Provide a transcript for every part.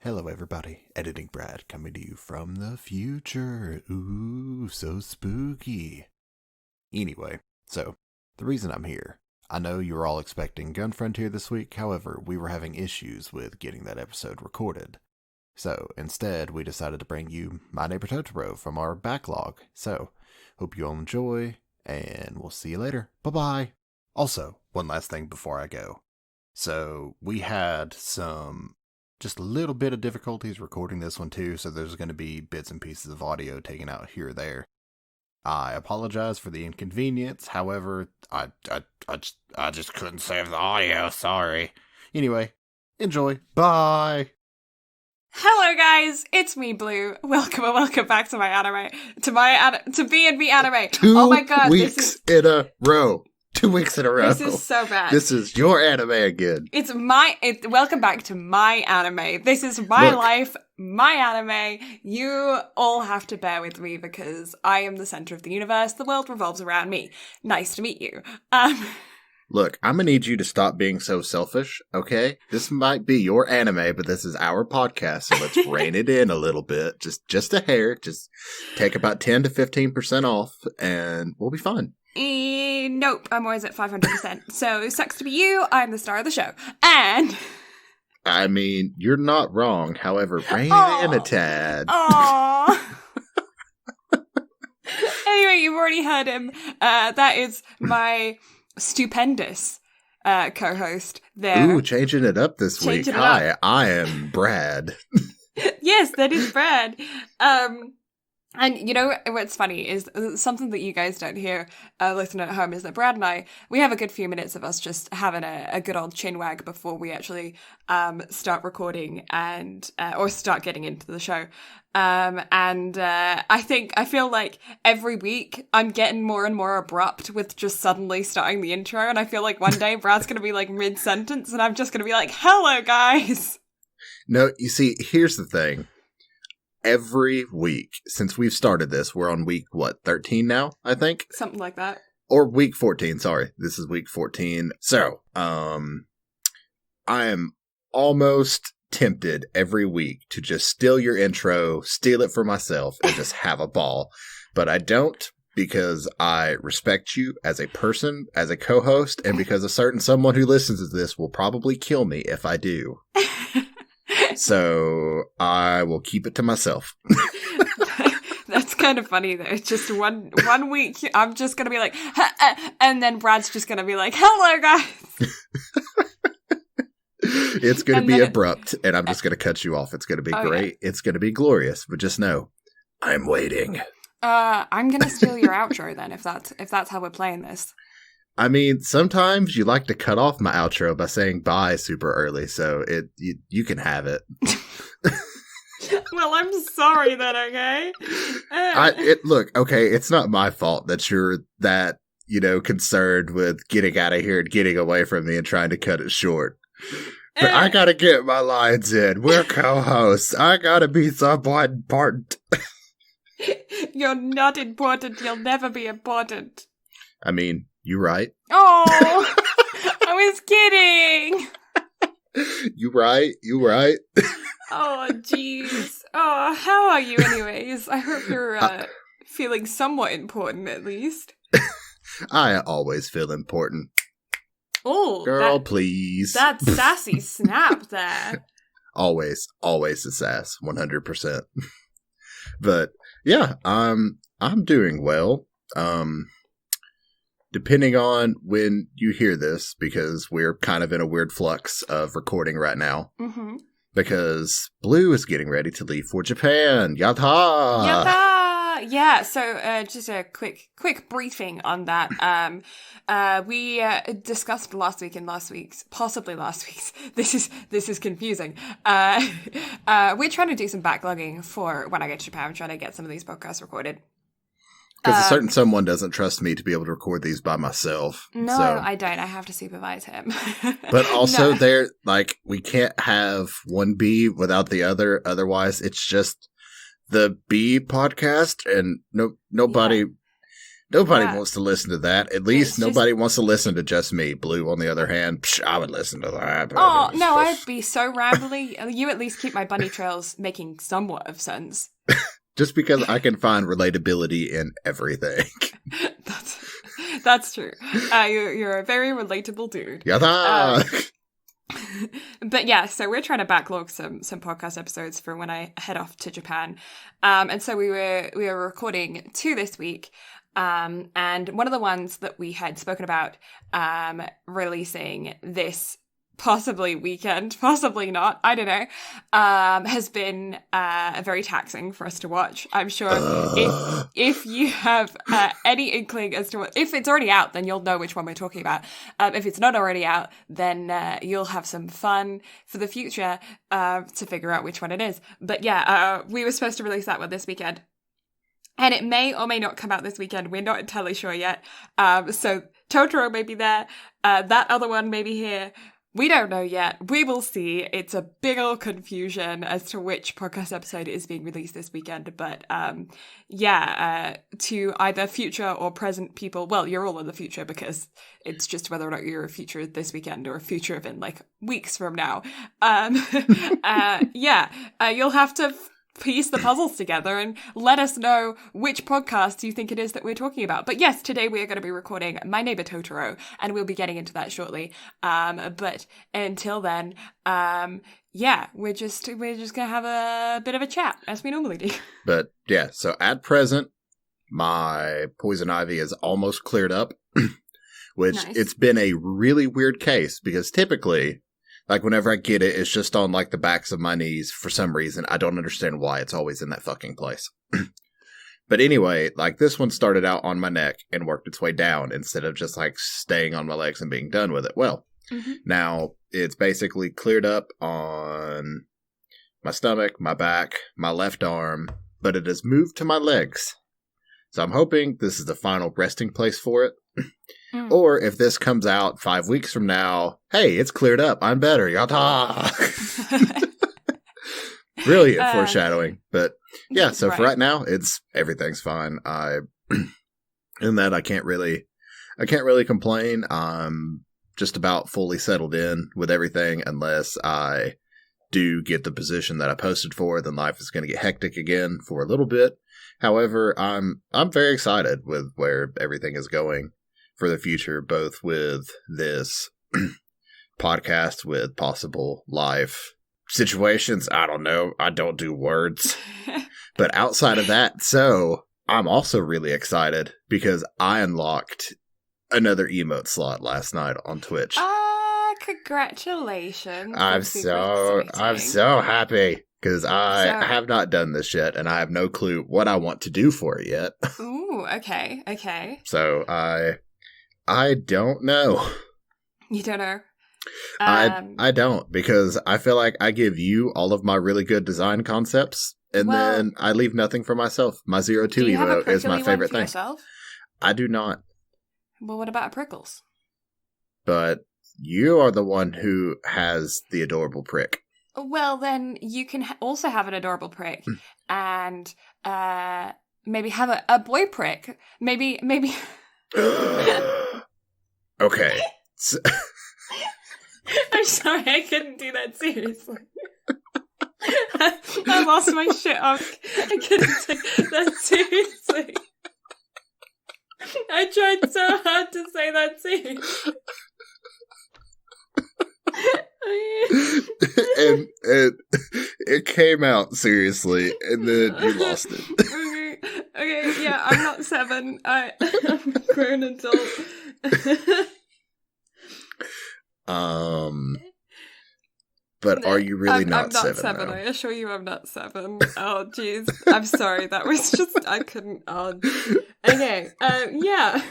Hello everybody, Editing Brad coming to you from the future. Ooh, so spooky. Anyway, so, the reason I'm here, I know you were all expecting Gun Frontier this week, however, we were having issues with getting that episode recorded. So, instead, we decided to bring you My Neighbor Totoro from our backlog. So, hope you all enjoy, and we'll see you later. Bye-bye! Also, one last thing before I go. So, we had just a little bit of difficulties recording this one too, so there's going to be bits and pieces of audio taken out here or there. I apologize for the inconvenience, however, I just couldn't save the audio, sorry. Anyway, enjoy, bye! Hello guys, it's me, Blue. Welcome back to my anime, to BnB anime. Oh my god, this is in a row. 2 weeks in a row. This is so bad. This is your anime again. Welcome back to my anime. This is my life, my anime. You all have to bear with me because I am the center of the universe. The world revolves around me. Nice to meet you. Look, I'm gonna need you to stop being so selfish, okay? This might be your anime, but this is our podcast, so let's rein it in a little bit. Just a hair. Just take about 10 to 15% off, and we'll be fine. Nope, I'm always at 500%. So, it sucks to be you. I'm the star of the show. And... I mean, you're not wrong. However, rein it in a tad. Aww. Anyway, you've already heard him. That is my stupendous co-host there. Ooh, changing it up this week. Hi, I am Brad. Yes, that is Brad. And you know what's funny is something that you guys don't hear listening at home is that Brad and I, we have a good few minutes of us just having a good old chinwag before we actually start recording or start getting into the show. I feel like every week I'm getting more and more abrupt with just suddenly starting the intro, and I feel like one day Brad's going to be like mid-sentence and I'm just going to be like, hello guys! No, you see, here's the thing. Every week since we've started this, we're on week, 13 now, I think? Something like that. Or week 14, sorry. This is week 14. So, I am almost tempted every week to just steal your intro, steal it for myself, and just have a ball. But I don't, because I respect you as a person, as a co-host, and because a certain someone who listens to this will probably kill me if I do. So I will keep it to myself. That's kind of funny though. It's just one week I'm just going to be like, and then Brad's just going to be like, hello guys. It's going to be abrupt and I'm just going to cut you off. It's going to be great. Yeah. It's going to be glorious, but just know I'm waiting. I'm going to steal your outro then if that's how we're playing this. I mean, sometimes you like to cut off my outro by saying bye super early, so you can have it. Well, I'm sorry then, okay? Look, okay, it's not my fault that you're that, concerned with getting out of here and getting away from me and trying to cut it short. But I gotta get my lines in. We're co-hosts. I gotta be somewhat important. You're not important. You'll never be important. I mean... You right? Oh, I was kidding. You right? Oh, jeez. Oh, how are you anyways? I hope you're feeling somewhat important at least. I always feel important. Oh, girl, please. That sassy snap there. Always the sass, 100%. But yeah, I'm doing well. Depending on when you hear this, because we're kind of in a weird flux of recording right now. Mm-hmm. Because Blue is getting ready to leave for Japan. Yatta! Yatta! Yeah, so just a quick briefing on that. We discussed possibly last week's. This is confusing. We're trying to do some backlogging for when I get to Japan. I'm trying to get some of these podcasts recorded. Because a certain someone doesn't trust me to be able to record these by myself. No, so. I don't. I have to supervise him. But also, we can't have one B without the other. Otherwise, it's just the B podcast, and nobody. Yeah. Nobody Yeah. wants to listen to that. At least It's nobody wants to listen to just me. Blue, on the other hand, I would listen to that. Oh, no, I'd be so rambly. You at least keep my bunny trails making somewhat of sense. Just because I can find relatability in everything. That's true. You're a very relatable dude. Yada! But yeah, so we're trying to backlog some podcast episodes for when I head off to Japan. And so we were recording 2 this week. And one of the ones that we had spoken about releasing this possibly weekend, possibly not, I don't know, has been very taxing for us to watch. I'm sure if you have any inkling as to if it's already out, then you'll know which one we're talking about. If it's not already out, then you'll have some fun for the future to figure out which one it is. But yeah, we were supposed to release that one this weekend. And it may or may not come out this weekend. We're not entirely sure yet. So Totoro may be there. That other one may be here. We don't know yet. We will see. It's a big old confusion as to which podcast episode is being released this weekend. But to either future or present people, well, you're all in the future because it's just whether or not you're a future this weekend or a future of in like weeks from now. You'll have to piece the puzzles together and let us know which podcast you think it is that we're talking about. But yes, today we are going to be recording My Neighbor Totoro, and we'll be getting into that shortly. But until then, we're just gonna have a bit of a chat as we normally do. But yeah, so at present, my poison ivy is almost cleared up, which Nice. It's been a really weird case because typically, like, whenever I get it, it's just on, like, the backs of my knees for some reason. I don't understand why it's always in that fucking place. But anyway, like, this one started out on my neck and worked its way down instead of just, like, staying on my legs and being done with it. Well, Now it's basically cleared up on my stomach, my back, my left arm, but it has moved to my legs. So I'm hoping this is the final resting place for it. Or if this comes out 5 weeks from now, hey, it's cleared up. I'm better. Yata! Brilliant foreshadowing. But yeah, so for right now, everything's fine. In that I can't really complain. I'm just about fully settled in with everything unless I do get the position that I posted for, then life is going to get hectic again for a little bit. However, I'm very excited with where everything is going for the future, both with this podcast, with possible life situations. I don't know. I don't do words. But outside of that, so I'm also really excited because I unlocked another emote slot last night on Twitch. Congratulations. I'm so happy because I have not done this yet and I have no clue what I want to do for it yet. Ooh, okay. So I don't know. You don't know? I don't, because I feel like I give you all of my really good design concepts, and then I leave nothing for myself. My 02 emote is my favorite thing. Yourself? I do not. Well, what about a Prickles? But you are the one who has the adorable prick. Well, then you can also have an adorable prick, and maybe have a boy prick. Maybe. Okay. I'm sorry, I couldn't do that seriously. I lost my shit off. I couldn't take that seriously. I tried so hard to say that seriously. and it came out seriously, and then you lost it. Okay, yeah, I'm not 7. I'm a grown adult. But are you really I'm not 7? 7. Though? I assure you I'm not 7. Oh, jeez. I'm sorry. That was just, I couldn't. Oh. Okay. Yeah.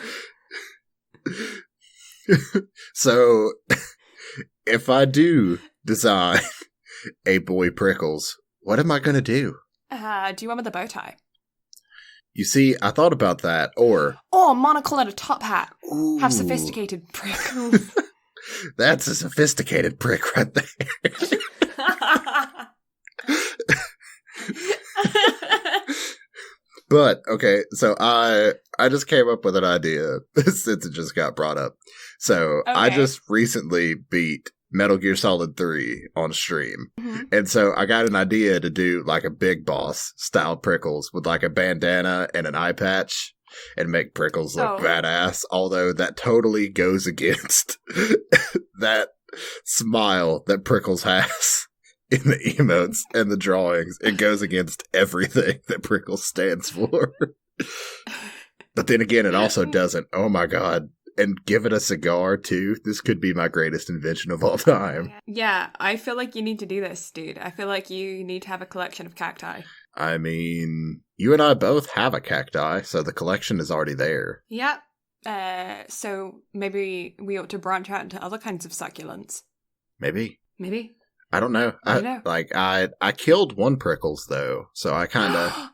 So, if I do design a boy Prickles, what am I going to do? Do you want with a bow tie? You see, I thought about that. Or a monocle and a top hat. Ooh. Have sophisticated Prickles. That's a sophisticated prick right there. But okay, so I I just came up with an idea since it just got brought up. So I Okay. just recently beat Metal Gear Solid 3 on stream. Mhm. And so I got an idea to do like a big boss style Prickles with like a bandana and an eye patch and make Prickles look Oh. badass. Although that totally goes against that smile that Prickles has in the emotes and the drawings. It goes against everything that Prickles stands for. But then again, it also doesn't. Oh my god. And give it a cigar, too. This could be my greatest invention of all time. Yeah, I feel like you need to do this, dude. I feel like you need to have a collection of cacti. I mean, you and I both have a cacti, so the collection is already there. Yep. So maybe we ought to branch out into other kinds of succulents. Maybe. Maybe. I don't know. I don't know. I killed one Prickles, though, so I kind of...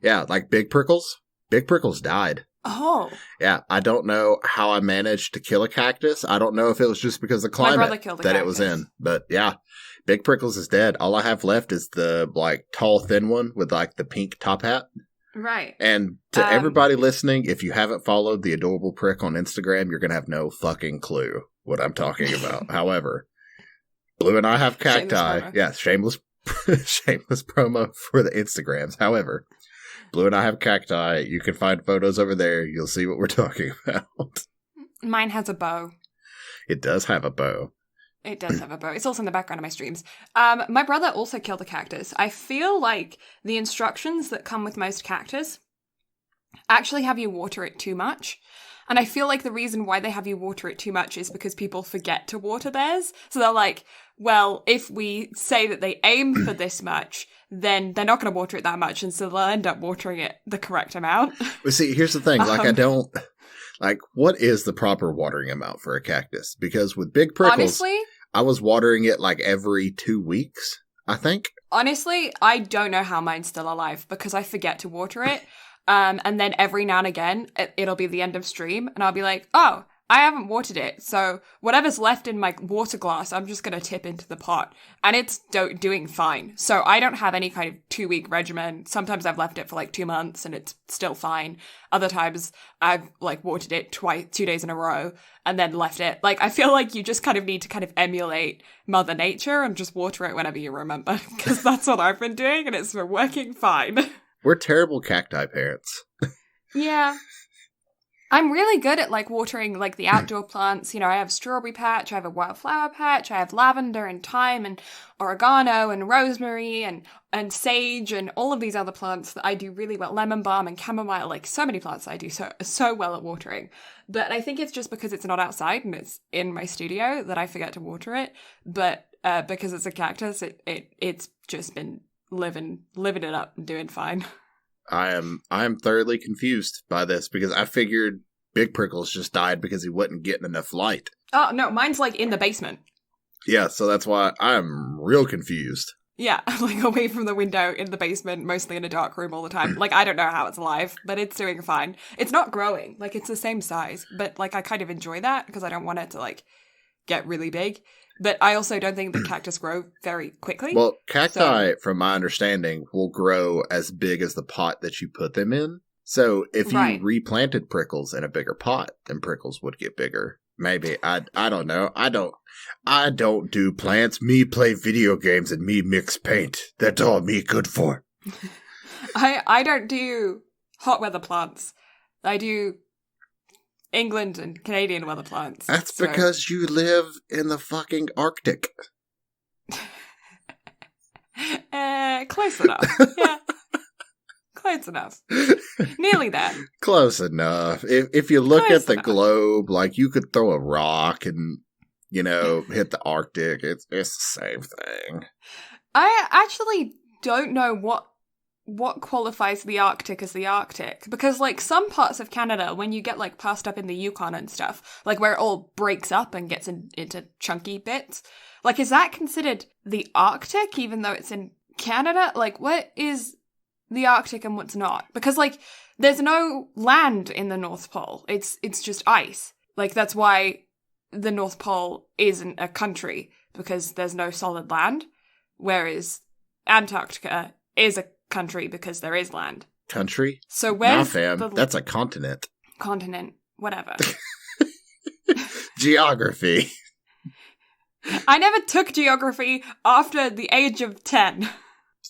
Yeah, like Big Prickles. Big Prickles died. Oh. Yeah, I don't know how I managed to kill a cactus. I don't know if it was just because of the My brother climate killed a that it was cactus. in. But yeah, Big Prickles is dead. All I have left is the like tall, thin one with like the pink top hat. Right. And to everybody listening, if you haven't followed the Adorable Prick on Instagram, you're going to have no fucking clue what I'm talking about. However, Blue and I have cacti. Shameless promo. Yeah, shameless promo for the Instagrams. However, Blue and I have cacti. You can find photos over there. You'll see what we're talking about. Mine has a bow. It does have a bow. It does have a bow. It's also in the background of my streams. My brother also killed a cactus. I feel like the instructions that come with most cactus actually have you water it too much. And I feel like the reason why they have you water it too much is because people forget to water theirs. So they're like, well, if we say that they aim for this much, then they're not going to water it that much. And so they'll end up watering it the correct amount. Well, see, here's the thing. Like, I don't... Like, what is the proper watering amount for a cactus? Because with Big Prickles, Honestly, I was watering it like every 2 weeks, I think. Honestly, I don't know how mine's still alive because I forget to water it. And then every now and again, it'll be the end of stream, and I'll be like, oh, I haven't watered it. So whatever's left in my water glass, I'm just going to tip into the pot. And it's doing fine. So I don't have any kind of 2-week regimen. Sometimes I've left it for like 2 months and it's still fine. Other times I've like watered it 2 days in a row and then left it. Like, I feel like you just kind of need to kind of emulate Mother Nature and just water it whenever you remember. Because that's what I've been doing and it's been working fine. We're terrible cacti parents. Yeah. I'm really good at like watering like the outdoor plants. You know, I have strawberry patch, I have a wildflower patch, I have lavender and thyme and oregano and rosemary and sage and all of these other plants that I do really well. Lemon balm and chamomile, like so many plants I do so well at watering. But I think it's just because it's not outside and it's in my studio that I forget to water it. But because it's a cactus, it's just been living it up and doing fine. I am thoroughly confused by this because I figured Big Prickles just died because he wasn't getting enough light. Oh, no, mine's like in the basement. Yeah, so that's why I'm real confused. Yeah, like away from the window in the basement, mostly in a dark room all the time. Like, I don't know how it's alive, but it's doing fine. It's not growing. Like, it's the same size, but like I kind of enjoy that because I don't want it to like get really big. But I also don't think that cactus grow very quickly. Well, cacti, from my understanding, will grow as big as the pot that you put them in. So if you replanted Prickles in a bigger pot, then Prickles would get bigger. Maybe. I don't know. I don't do plants. Me play video games and me mix paint. That's all me good for. I don't do hot weather plants. I do England and Canadian weather plants. That's because you live in the fucking Arctic. Close enough. Yeah. Close enough. Nearly there. Close enough. If you look Close at the enough. globe, like you could throw a rock and, you know, hit the Arctic. It's the same thing. I actually don't know what qualifies the Arctic as the Arctic. Because, like, some parts of Canada, when you get, like, passed up in the Yukon and stuff, like, where it all breaks up and gets into chunky bits, like, is that considered the Arctic, even though it's in Canada? Like, what is the Arctic and what's not? Because, like, there's no land in the North Pole. It's just ice. Like, that's why the North Pole isn't a country, because there's no solid land, whereas Antarctica is a country because there is land. Country? So Nah, where's fam. the That's a continent. continent? Whatever. Geography. I never took geography after the age of 10.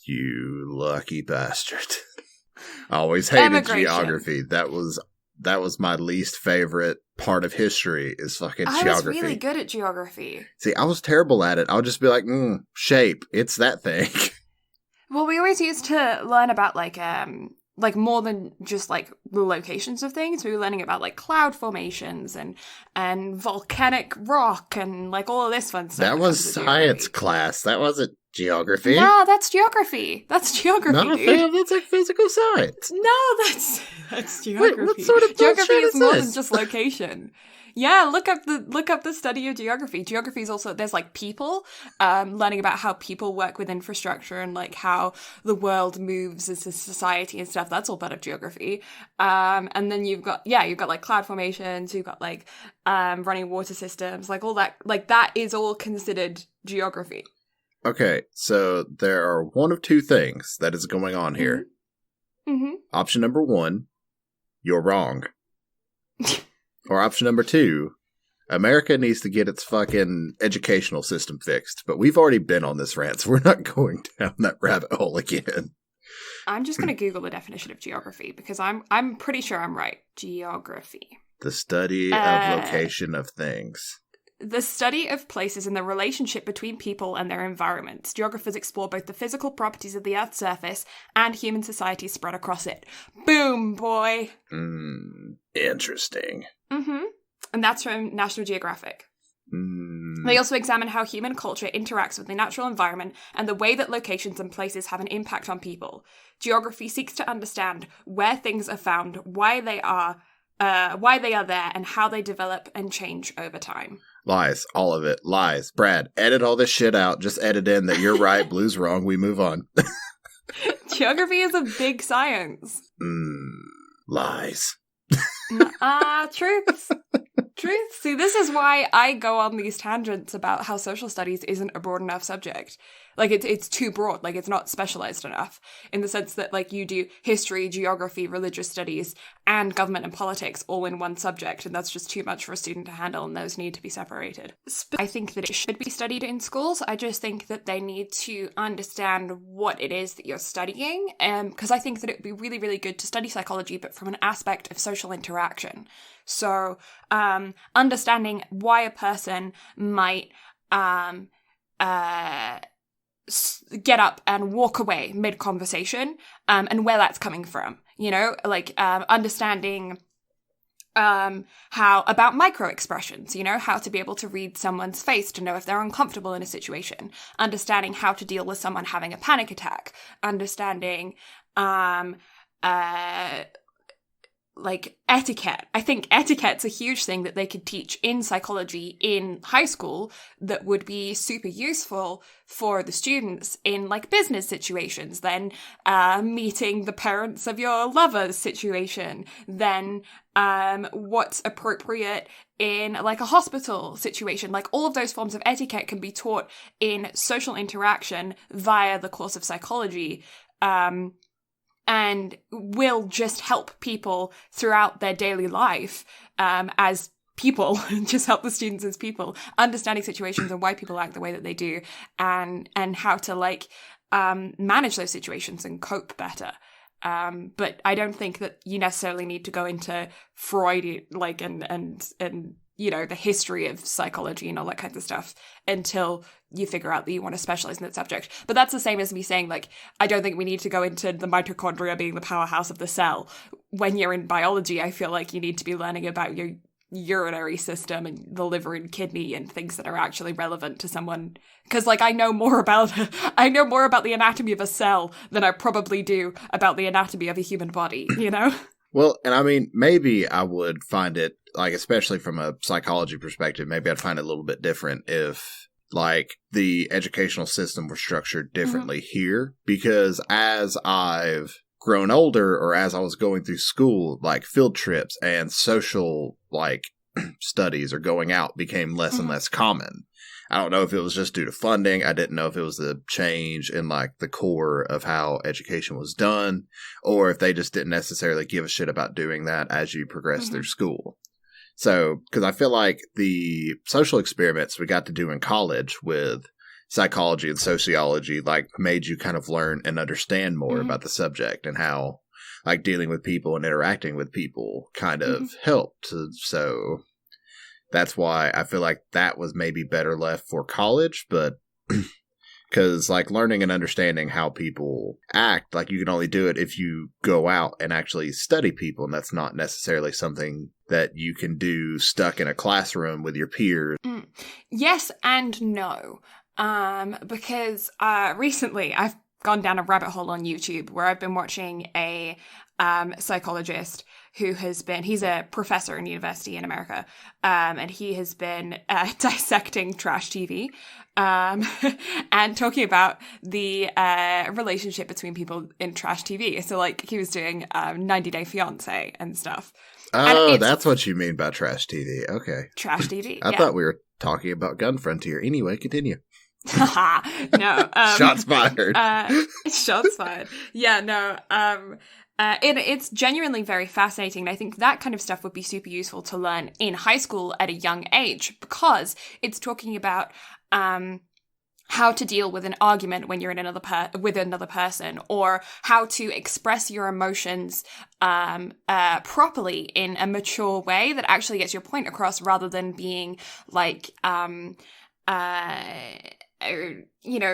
You lucky bastard. I always hated Emigration. geography. That was my least favorite part of history is fucking geography. I was really good at geography. See, I was terrible at it. I would just be like, shape. It's that thing. Well, we always used to learn about like more than just like the locations of things. We were learning about like cloud formations and volcanic rock and like all of this fun stuff. That was science class. That wasn't geography. No, that's geography. That's geography. No, dude. fam, that's like physical science. No, that's geography. Wait, what sort of geography bullshit is is more this? than just location. Yeah, look up the study of geography. Geography is also, there's like people, learning about how people work with infrastructure and like how the world moves as a society and stuff. That's all part of geography. And then you've got like cloud formations, you've got like running water systems, like all that, like that is all considered geography. Okay, so there are one of two things that is going on here. Mm-hmm. Option number 1, you're wrong. Or option number 2, America needs to get its fucking educational system fixed. But we've already been on this rant, so we're not going down that rabbit hole again. I'm just going to Google the definition of geography because I'm pretty sure I'm right. Geography. The study of location of things. The study of places and the relationship between people and their environments. Geographers explore both the physical properties of the Earth's surface and human society spread across it. Boom, boy! Interesting. Mm-hmm. And that's from National Geographic. They also examine how human culture interacts with the natural environment and the way that locations and places have an impact on people. Geography seeks to understand where things are found, why they are there, and how they develop and change over time. Lies. All of it. Lies. Brad, edit all this shit out. Just edit in that you're right, Blue's wrong, we move on. Geography is a big science. Lies. Truth. See, this is why I go on these tangents about how social studies isn't a broad enough subject. Like, it's too broad. Like, it's not specialized enough in the sense that, like, you do history, geography, religious studies, and government and politics all in one subject, and that's just too much for a student to handle, and those need to be separated. I think that it should be studied in schools. I just think that they need to understand what it is that you're studying, because I think that it would be really, really good to study psychology, but from an aspect of social interaction. So, understanding why a person might get up and walk away mid-conversation, and where that's coming from, you know, like understanding how about micro-expressions, you know, how to be able to read someone's face to know if they're uncomfortable in a situation, understanding how to deal with someone having a panic attack, understanding like etiquette. I think etiquette's a huge thing that they could teach in psychology in high school that would be super useful for the students in like business situations, then meeting the parents of your lover's situation, then what's appropriate in like a hospital situation. Like all of those forms of etiquette can be taught in social interaction via the course of psychology. And will just help people throughout their daily life as people, just help the students as people, understanding situations and why people act the way that they do, and how to like manage those situations and cope better. But I don't think that you necessarily need to go into Freud, like, and you know, the history of psychology and all that kinds of stuff until you figure out that you want to specialize in that subject. But that's the same as me saying, like, I don't think we need to go into the mitochondria being the powerhouse of the cell. When you're in biology, I feel like you need to be learning about your urinary system and the liver and kidney and things that are actually relevant to someone. Because, like, I know more about the anatomy of a cell than I probably do about the anatomy of a human body, you know? Well, and I mean, maybe I would find it, like, especially from a psychology perspective, maybe I'd find it a little bit different if, like, the educational system were structured differently here. Because as I've grown older, or as I was going through school, like, field trips and social, like, studies or going out became less and less common. I don't know if it was just due to funding. I didn't know if it was the change in like the core of how education was done, or if they just didn't necessarily give a shit about doing that as you progress through school. So, because I feel like the social experiments we got to do in college with psychology and sociology, like, made you kind of learn and understand more about the subject and how, like, dealing with people and interacting with people kind of helped. So that's why I feel like that was maybe better left for college, but because, like, learning and understanding how people act, like, you can only do it if you go out and actually study people, and that's not necessarily something that you can do stuck in a classroom with your peers. Yes and no. Because recently I've gone down a rabbit hole on YouTube where I've been watching a psychologist who he's a professor in university in America, and he has been dissecting trash TV, and talking about the relationship between people in trash TV. So, like, he was doing 90 Day Fiancé and stuff. Oh, that's what you mean by trash TV. Okay. Trash TV. I thought we were talking about Gun Frontier. Anyway, continue. No. Shots fired. Shots fired. Yeah, no. It's genuinely very fascinating. And I think that kind of stuff would be super useful to learn in high school at a young age, because it's talking about how to deal with an argument when you're in with another person, or how to express your emotions properly in a mature way that actually gets your point across, rather than being like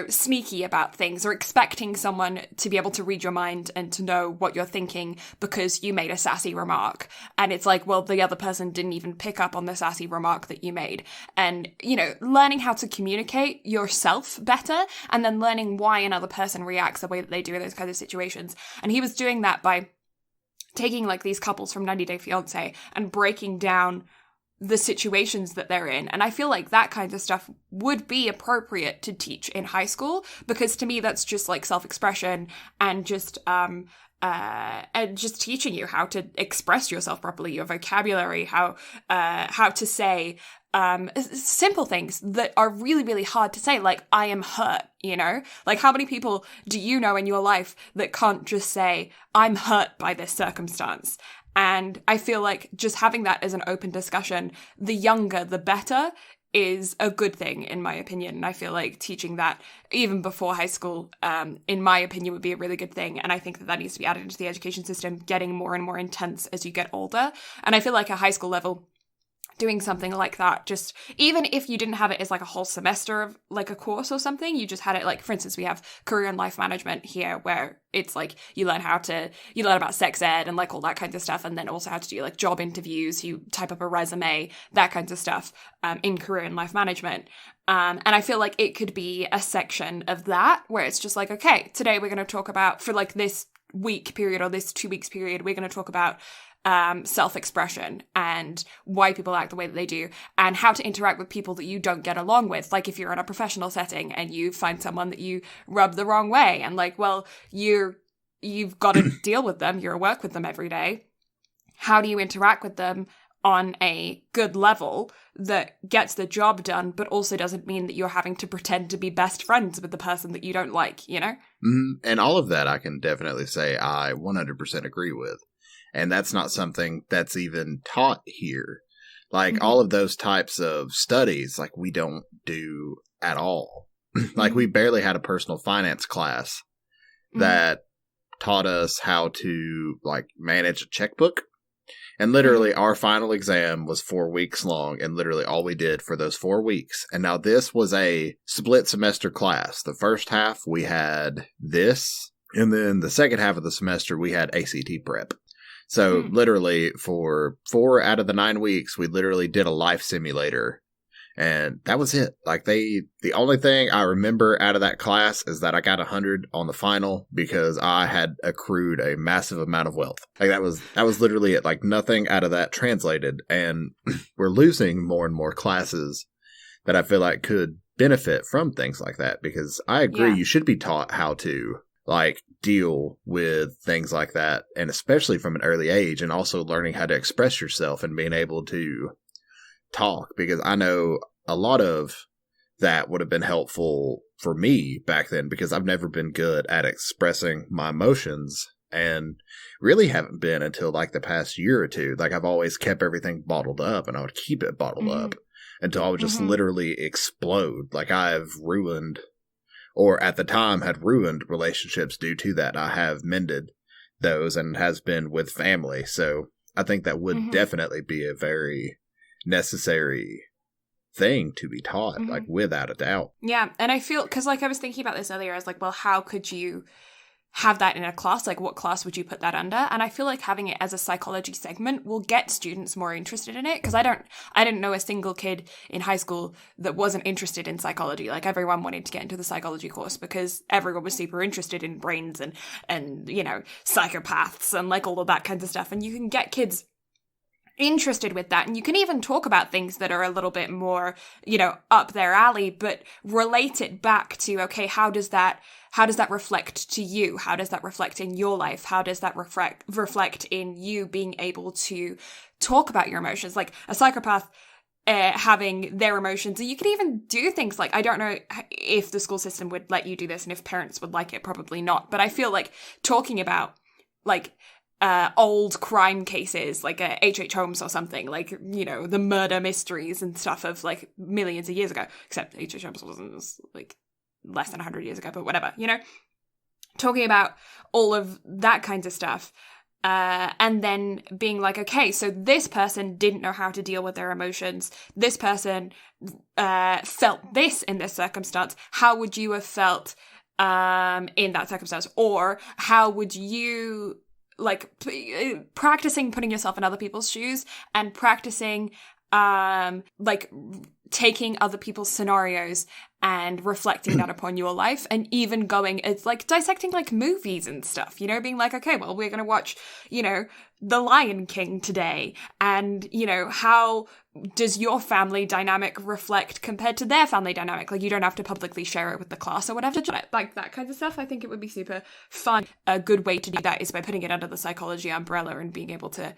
sneaky about things, or expecting someone to be able to read your mind and to know what you're thinking because you made a sassy remark. And it's like, well, the other person didn't even pick up on the sassy remark that you made. And, learning how to communicate yourself better, and then learning why another person reacts the way that they do in those kinds of situations. And he was doing that by taking, like, these couples from 90 Day Fiancé and breaking down the situations that they're in. And I feel like that kind of stuff would be appropriate to teach in high school, because to me that's just like self-expression and just teaching you how to express yourself properly, your vocabulary, how to say simple things that are really, really hard to say, like, I am hurt, Like, how many people do you know in your life that can't just say, I'm hurt by this circumstance? And I feel like just having that as an open discussion, the younger, the better, is a good thing, in my opinion. And I feel like teaching that even before high school, in my opinion, would be a really good thing. And I think that needs to be added into the education system, getting more and more intense as you get older. And I feel like at high school level, doing something like that, just even if you didn't have it as like a whole semester of like a course or something, you just had it, like, for instance, we have career and life management here, where it's like you learn about sex ed and like all that kind of stuff, and then also how to do like job interviews, you type up a resume, that kinds of stuff in career and life management. And I feel like it could be a section of that where it's just like, okay, today we're going to talk about, for like this week period or this 2 weeks period, we're going to talk about self-expression and why people act the way that they do, and how to interact with people that you don't get along with. Like, if you're in a professional setting and you find someone that you rub the wrong way, and like, well, you've got to deal with them, you're at work with them every day. How do you interact with them on a good level that gets the job done, but also doesn't mean that you're having to pretend to be best friends with the person that you don't like, And all of that I can definitely say I 100% agree with. And that's not something that's even taught here. Like, all of those types of studies, like, we don't do at all. Like, we barely had a personal finance class that taught us how to, like, manage a checkbook. And literally our final exam was 4 weeks long, and literally all we did for those 4 weeks. And now this was a split semester class. The first half we had this, and then the second half of the semester we had ACT prep. So literally for 4 out of the 9 weeks, we literally did a life simulator, and that was it. Like, the only thing I remember out of that class is that I got 100 on the final because I had accrued a massive amount of wealth. Like, that was literally it. Like, nothing out of that translated, and we're losing more and more classes that I feel like could benefit from things like that, because I agree, you should be taught how to, like, deal with things like that, and especially from an early age, and also learning how to express yourself and being able to talk, because I know a lot of that would have been helpful for me back then, because I've never been good at expressing my emotions, and really haven't been until like the past year or two. Like I've always kept everything bottled up, and I would keep it bottled up until I would just literally explode. Like I've ruined, or at the time had ruined, relationships due to that. I have mended those, and has been with family. So I think that would definitely be a very necessary thing to be taught, like without a doubt. Yeah, and I feel, because like I was thinking about this earlier, I was like, well, how could you have that in a class? Like, what class would you put that under? And I feel like having it as a psychology segment will get students more interested in it, because I didn't know a single kid in high school that wasn't interested in psychology. Like everyone wanted to get into the psychology course because everyone was super interested in brains and you know, psychopaths and like all of that kinds of stuff. And you can get kids interested with that, and you can even talk about things that are a little bit more, you know, up their alley, but relate it back to, okay, how does that reflect to you? How does that reflect in your life? How does that reflect in you being able to talk about your emotions? Like a psychopath having their emotions. You could even do things like, I don't know if the school system would let you do this and if parents would like it, probably not, but I feel like talking about like old crime cases, like H.H. Holmes or something, like, you know, the murder mysteries and stuff of like millions of years ago, except H.H. Holmes was like less than 100 years ago, but whatever, you know, talking about all of that kinds of stuff, and then being like, okay, so this person didn't know how to deal with their emotions, this person felt this in this circumstance, how would you have felt in that circumstance? Or how would you, like, practicing putting yourself in other people's shoes and practicing like taking other people's scenarios and reflecting that upon your life, and even going, it's like dissecting like movies and stuff, you know, being like, okay, well, we're going to watch, you know, The Lion King today, and, you know, how does your family dynamic reflect compared to their family dynamic? Like, you don't have to publicly share it with the class or whatever, like that kind of stuff. I think it would be super fun. A good way to do that is by putting it under the psychology umbrella and being able to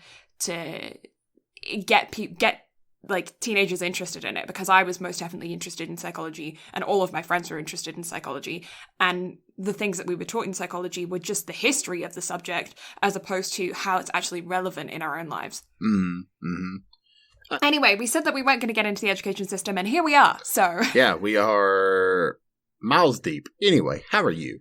get like teenagers interested in it, because I was most definitely interested in psychology, and all of my friends were interested in psychology, and the things that we were taught in psychology were just the history of the subject as opposed to how it's actually relevant in our own lives. Anyway, we said that we weren't going to get into the education system, and here we are. So yeah, we are miles deep. Anyway, how are you?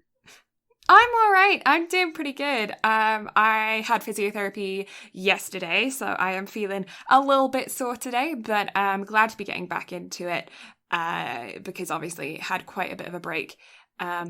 I'm all right. I'm doing pretty good. I had physiotherapy yesterday, so I am feeling a little bit sore today, but I'm glad to be getting back into it, because obviously had quite a bit of a break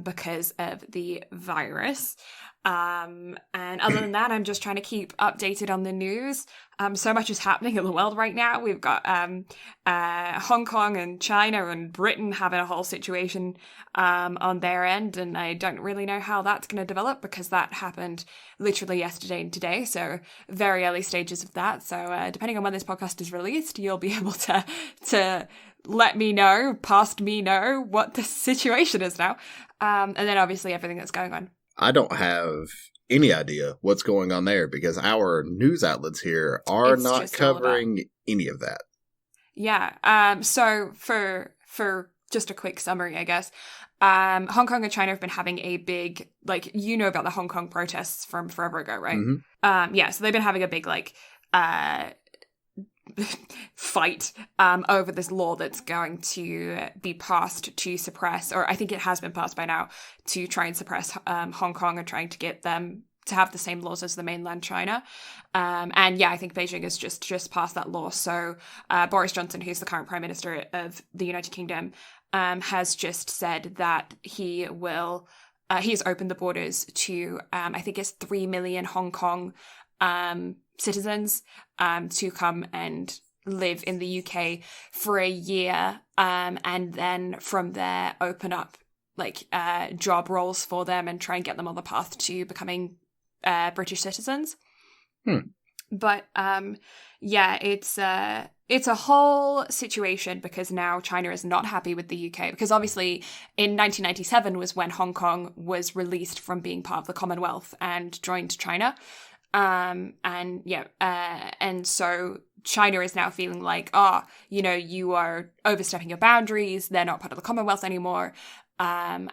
because of the virus. And other than that, I'm just trying to keep updated on the news. So much is happening in the world right now. We've got Hong Kong and China and Britain having a whole situation on their end, and I don't really know how that's going to develop because that happened literally yesterday and today, so very early stages of that. So depending on when this podcast is released, you'll be able to let me know, past me know, what the situation is now, and then obviously everything that's going on. I don't have any idea what's going on there because our news outlets here are not covering any of that. Yeah. So for just a quick summary, I guess, Hong Kong and China have been having a big, like, you know about the Hong Kong protests from forever ago, right? Yeah. So they've been having a big, like, fight over this law that's going to be passed to suppress, or I think it has been passed by now, to try and suppress Hong Kong and trying to get them to have the same laws as the mainland China. And yeah, I think Beijing has just passed that law. So Boris Johnson, who's the current Prime Minister of the United Kingdom, has just said that he has opened the borders to, I think it's 3 million Hong Kong citizens to come and live in the UK for a year, and then from there open up like job roles for them and try and get them on the path to becoming British citizens. But yeah, it's a whole situation because now China is not happy with the UK, because obviously in 1997 was when Hong Kong was released from being part of the Commonwealth and joined China. And so China is now feeling like, you are overstepping your boundaries. They're not part of the Commonwealth anymore. And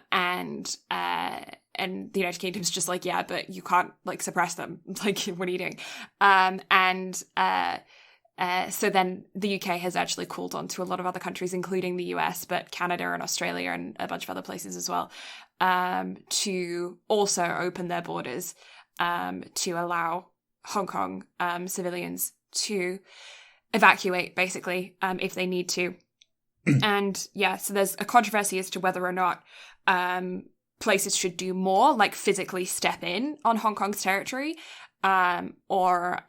the United Kingdom's just like, yeah, but you can't like suppress them. Like, what are you doing? So then the UK has actually called on to a lot of other countries, including the US, but Canada and Australia and a bunch of other places as well, to also open their borders to allow Hong Kong civilians to evacuate, basically, if they need to. And so there's a controversy as to whether or not places should do more, like physically step in on Hong Kong's territory, or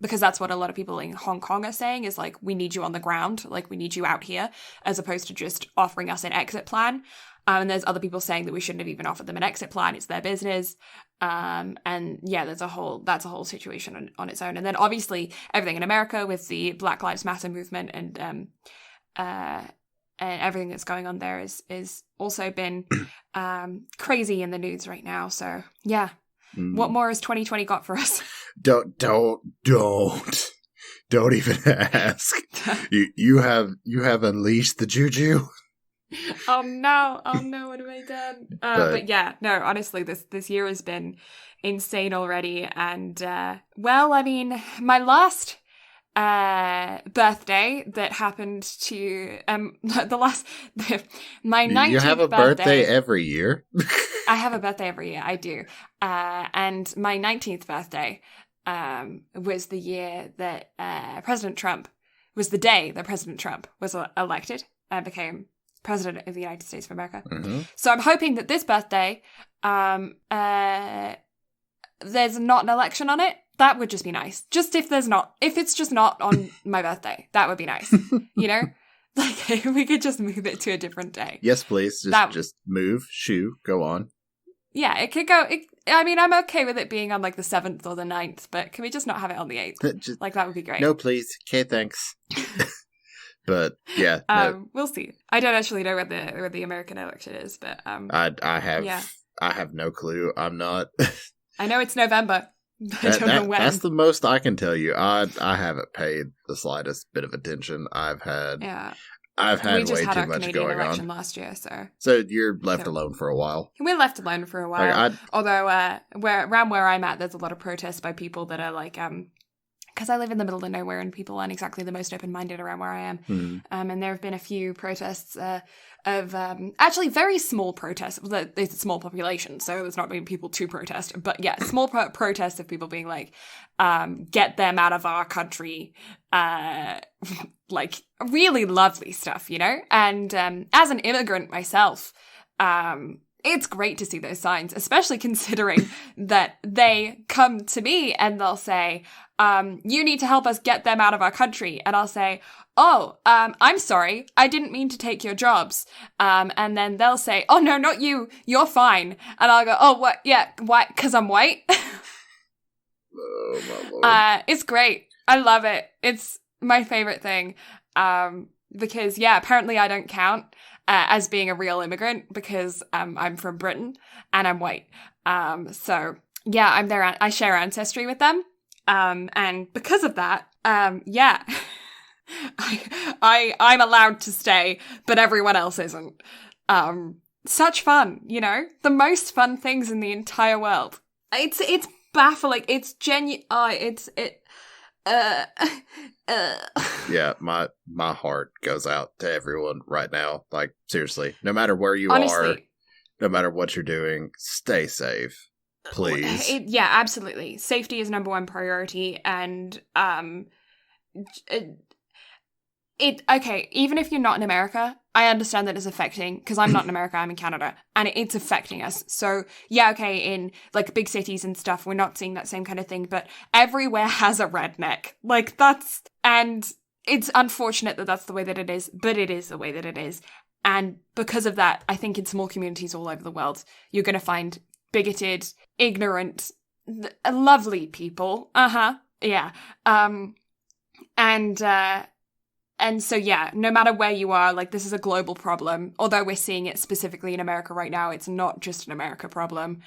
because that's what a lot of people in Hong Kong are saying is like, we need you on the ground, like we need you out here, as opposed to just offering us an exit plan. And there's other people saying that we shouldn't have even offered them an exit plan. It's their business. That's a whole situation on its own. And then obviously everything in America with the Black Lives Matter movement and everything that's going on there is also been crazy in the news right now. So yeah. What more has 2020 got for us? Don't even ask. You have unleashed the juju. Oh no, what have I done? But yeah, no, honestly, this year has been insane already. And my last birthday that happened to my 19th. You have a birthday every year? I have a birthday every year, I do. And my 19th birthday was the year that President Trump was elected and became President of the United States of America. Mm-hmm. So I'm hoping that this birthday, there's not an election on it. That would just be nice. Just if it's just not on my birthday, that would be nice. You know? Like, if we could just move it to a different day. Yes, please. Just move, go on. Yeah, it could go. I'm okay with it being on like the 7th or the 9th, but can we just not have it on the 8th? Like, that would be great. No, please. Okay, thanks. But yeah, no. We'll see. I don't actually know where the American election is, but I have no clue. I'm not. I know it's November. I don't know when. That's the most I can tell you. I haven't paid the slightest bit of attention. I've had way too much Canadian going election on last year, so you're left alone for a while. We're left alone for a while. Although around where I'm at, there's a lot of protests by people that are like because I live in the middle of nowhere and people aren't exactly the most open-minded around where I am. Mm. And there have been a few protests of actually very small protests. It's a small population, so there's not been people to protest. But yeah, small protests of people being like, get them out of our country. Like really lovely stuff, you know? And as an immigrant myself, it's great to see those signs, especially considering that they come to me and they'll say, you need to help us get them out of our country. And I'll say, I'm sorry, I didn't mean to take your jobs. And then they'll say, oh, no, not you, you're fine. And I'll go, oh, what? Yeah, why? Because I'm white? Oh, my Lord. It's great. I love it. It's my favorite thing. Because, yeah, apparently I don't count as being a real immigrant because I'm from Britain and I'm white. So, yeah, I'm there. I share ancestry with them. And because of that, yeah, I'm allowed to stay, but everyone else isn't. Such fun, you know? The most fun things in the entire world. It's baffling. It's genuine. Yeah, my heart goes out to everyone right now. Like, seriously, no matter where you Honestly, are, no matter what you're doing, stay safe. Please. Yeah, absolutely. Safety is number one priority. And even if you're not in America, I understand that it's affecting, because I'm not in America, I'm in Canada, and it's affecting us. So yeah, okay, in like big cities and stuff, we're not seeing that same kind of thing, but everywhere has a redneck. Like and it's unfortunate that that's the way that it is, but it is the way that it is. And because of that, I think in small communities all over the world, you're going to find bigoted, ignorant, lovely people. Yeah. And so, yeah, no matter where you are, like, this is a global problem. Although we're seeing it specifically in America right now, it's not just an America problem.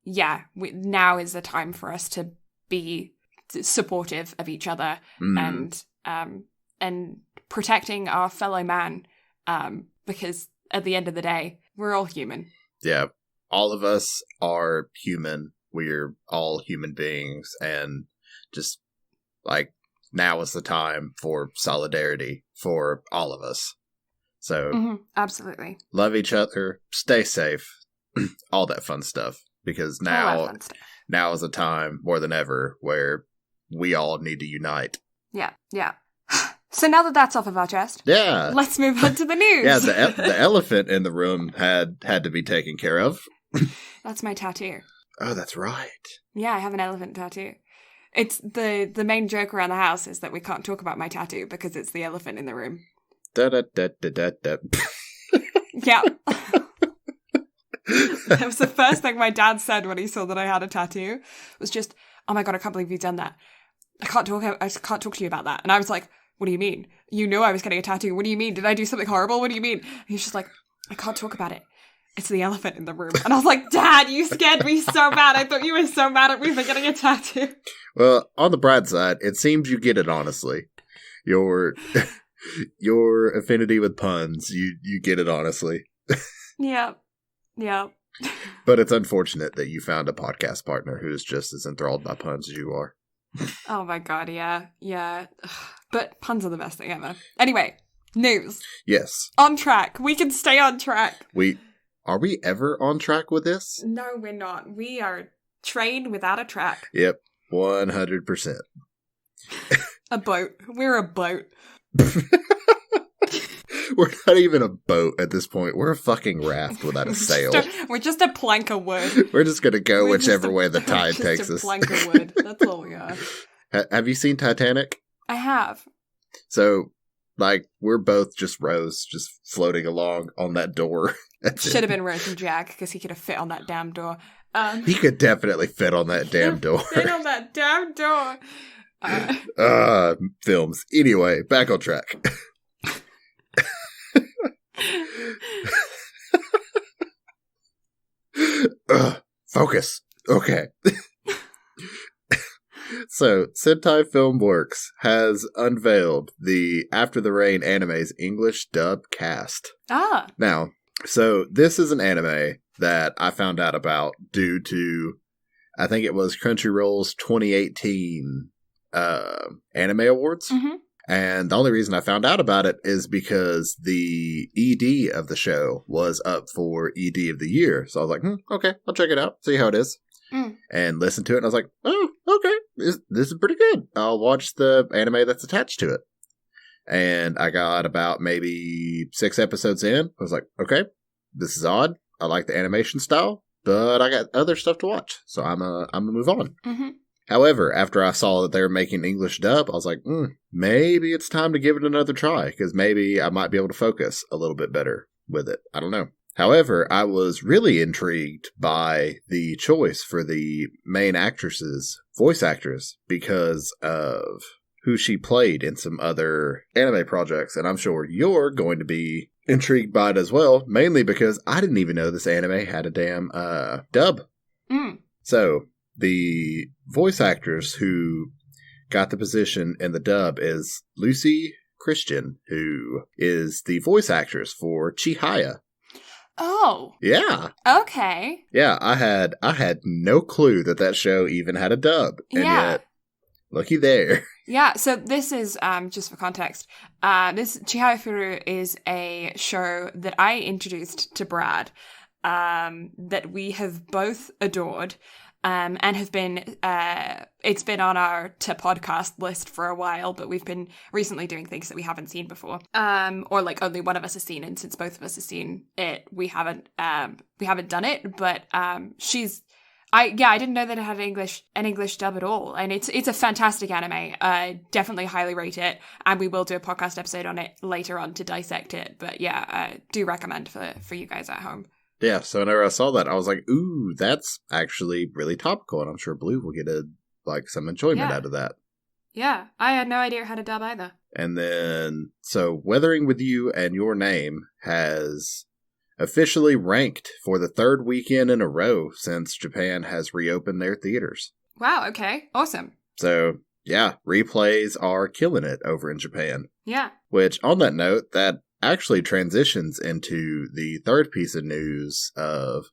now is the time for us to be supportive of each other and protecting our fellow man, because at the end of the day, we're all human. Yeah, all of us are human. We're all human beings, and just like now is the time for solidarity for all of us. So absolutely, love each other, stay safe, all that fun stuff. Because now is a time more than ever where we all need to unite. Yeah. So now that that's off of our chest, let's move on to the news. Yeah, the elephant in the room had to be taken care of. That's my tattoo. Oh, that's right. Yeah, I have an elephant tattoo. It's the main joke around the house is that we can't talk about my tattoo because it's the elephant in the room. Da da da da da da. Yeah. That was the first thing my dad said when he saw that I had a tattoo. Was just, "Oh my god, I can't believe you've done that. I can't talk to you about that." And I was like, "What do you mean? You know I was getting a tattoo. What do you mean? Did I do something horrible? What do you mean?" And he's just like, "I can't talk about it. It's the elephant in the room." And I was like, "Dad, you scared me so bad. I thought you were so mad at me for getting a tattoo." Well, on the bright side, it seems you get it honestly. Your affinity with puns, you get it honestly. Yeah. But it's unfortunate that you found a podcast partner who is just as enthralled by puns as you are. Oh my god, yeah. But puns are the best thing ever. Anyway, news. Yes. On track. We can stay on track. Are we ever on track with this? No, we're not. We are train without a track. Yep, 100%. A boat. We're a boat. We're not even a boat at this point. We're a fucking raft without a sail. We're just a plank of wood. We're just going to go whichever way the tide takes us. Just a plank of wood. That's all we are. Have you seen Titanic? I have. So, like, we're both just Rose, just floating along on that door. Should have been Rose and Jack, because he could have fit on that damn door. He could definitely fit on that damn door. Fit on that damn door. Films. Anyway, back on track. Focus. Okay. So, Sentai Filmworks has unveiled the After the Rain anime's English dub cast. Now, so this is an anime that I found out about due to, I think it was Crunchyroll's 2018 Anime Awards. Mm-hmm. And the only reason I found out about it is because the ED of the show was up for ED of the year. So I was like, okay, I'll check it out, see how it is. And listen to it, and I was like, oh, okay, this is pretty good. I'll watch the anime that's attached to it. And I got about maybe 6 episodes in. I was like, okay, this is odd. I like the animation style, but I got other stuff to watch. So I'm gonna move on. Mm-hmm. However, after I saw that they were making English dub, I was like, maybe it's time to give it another try, because maybe I might be able to focus a little bit better with it. I don't know. However, I was really intrigued by the choice for the main actress's voice actress because of who she played in some other anime projects, and I'm sure you're going to be intrigued by it as well, mainly because I didn't even know this anime had a damn dub. So, the voice actress who got the position in the dub is Lucy Christian, who is the voice actress for Chihaya. Oh. Yeah. Okay. Yeah, I had no clue that show even had a dub. And yet, looky there. Yeah, so this is, just for context, this Chihaya Furu is a show that I introduced to Brad, that we have both adored. And have been, it's been on our to podcast list for a while, but we've been recently doing things that we haven't seen before. Or like only one of us has seen, and since both of us have seen it, we haven't done it, but, I didn't know that it had an English dub at all. And it's a fantastic anime. Definitely highly rate it. And we will do a podcast episode on it later on to dissect it. But yeah, I do recommend for you guys at home. Yeah, so whenever I saw that, I was like, ooh, that's actually really topical, and I'm sure Blue will get some enjoyment out of that. Yeah, I had no idea it had a dub either. And then, so Weathering With You and Your Name has officially ranked for the third weekend in a row since Japan has reopened their theaters. Wow, okay. Awesome. So, yeah, replays are killing it over in Japan. Yeah. Which, on that note, that actually transitions into the third piece of news of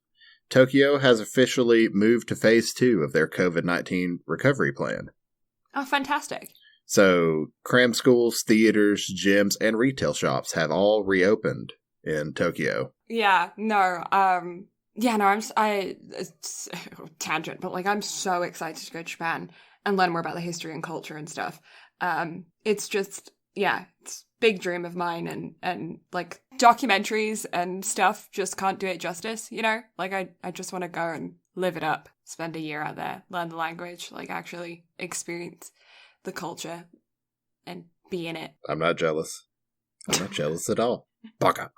Tokyo has officially moved to phase 2 of their COVID-19 recovery plan. Oh, fantastic. So, cram schools, theaters, gyms, and retail shops have all reopened in Tokyo. Yeah, no, it's tangent, but like, I'm so excited to go to Japan and learn more about the history and culture and stuff. It's just, yeah, it's a big dream of mine, and like documentaries and stuff just can't do it justice, you know? Like, I just want to go and live it up, spend a year out there, learn the language, like actually experience the culture and be in it. I'm not jealous. I'm not jealous at all. Baka.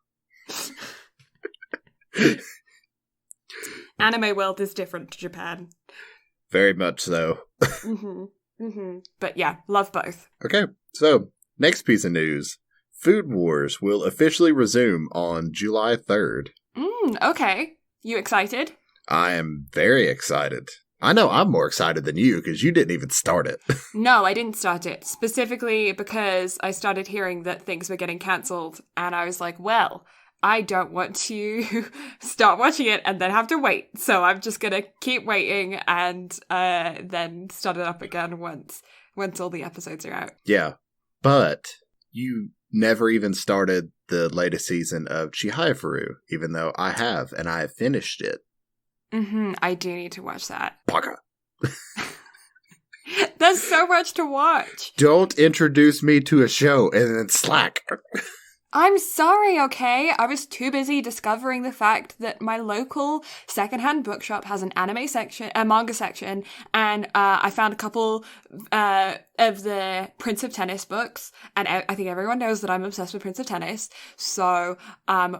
Anime world is different to Japan. Very much so. But yeah, love both. Okay, so next piece of news. Food Wars will officially resume on July 3rd. Okay. You excited? I am very excited. I know I'm more excited than you because you didn't even start it. No, I didn't start it. Specifically because I started hearing that things were getting cancelled, and I was like, well, I don't want to start watching it and then have to wait. So I'm just going to keep waiting and then start it up again once all the episodes are out. Yeah, but you never even started the latest season of Chihayafuru, even though I have, and I have finished it. I do need to watch that. Baka. There's so much to watch. Don't introduce me to a show and then slack. I'm sorry, okay? I was too busy discovering the fact that my local secondhand bookshop has an anime section, a manga section, and I found a couple of the Prince of Tennis books, and I think everyone knows that I'm obsessed with Prince of Tennis, so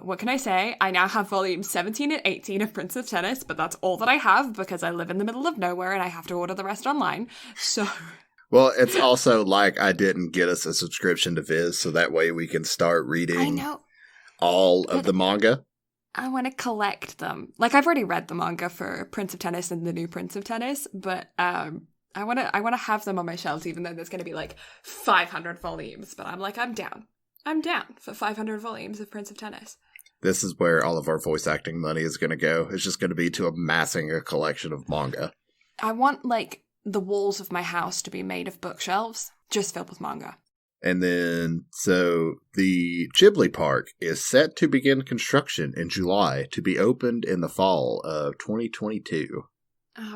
what can I say? I now have volumes 17 and 18 of Prince of Tennis, but that's all that I have because I live in the middle of nowhere and I have to order the rest online, so... Well, it's also like I didn't get us a subscription to Viz, so that way we can start reading all of the manga. I want to collect them. Like, I've already read the manga for Prince of Tennis and the new Prince of Tennis, but I want to have them on my shelves, even though there's going to be like 500 volumes. But I'm like, I'm down for 500 volumes of Prince of Tennis. This is where all of our voice acting money is going to go. It's just going to be to amassing a collection of manga. I want like the walls of my house to be made of bookshelves, just filled with manga. And then, so the Ghibli Park is set to begin construction in July to be opened in the fall of 2022.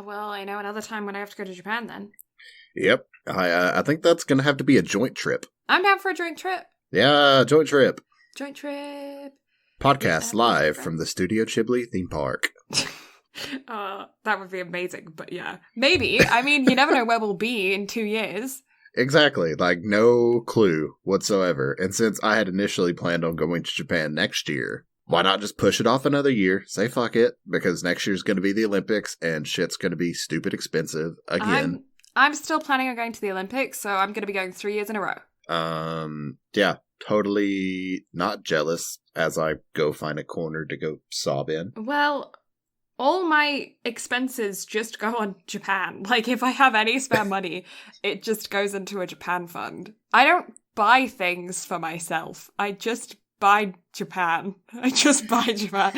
Well, I know another time when I have to go to Japan then. Yep. I think that's going to have to be a joint trip. I'm down for a joint trip. Yeah, joint trip. Joint trip. Podcast live from the Studio Ghibli theme park. That would be amazing, but yeah. Maybe. I mean, you never know where we'll be in 2 years. Exactly. Like, no clue whatsoever. And since I had initially planned on going to Japan next year, why not just push it off another year? Say fuck it, because next year's going to be the Olympics, and shit's going to be stupid expensive again. I'm still planning on going to the Olympics, so I'm going to be going 3 years in a row. Yeah, totally not jealous as I go find a corner to go sob in. Well... all my expenses just go on Japan. Like, if I have any spare money, it just goes into a Japan fund. I don't buy things for myself. I just buy Japan. I just buy Japan.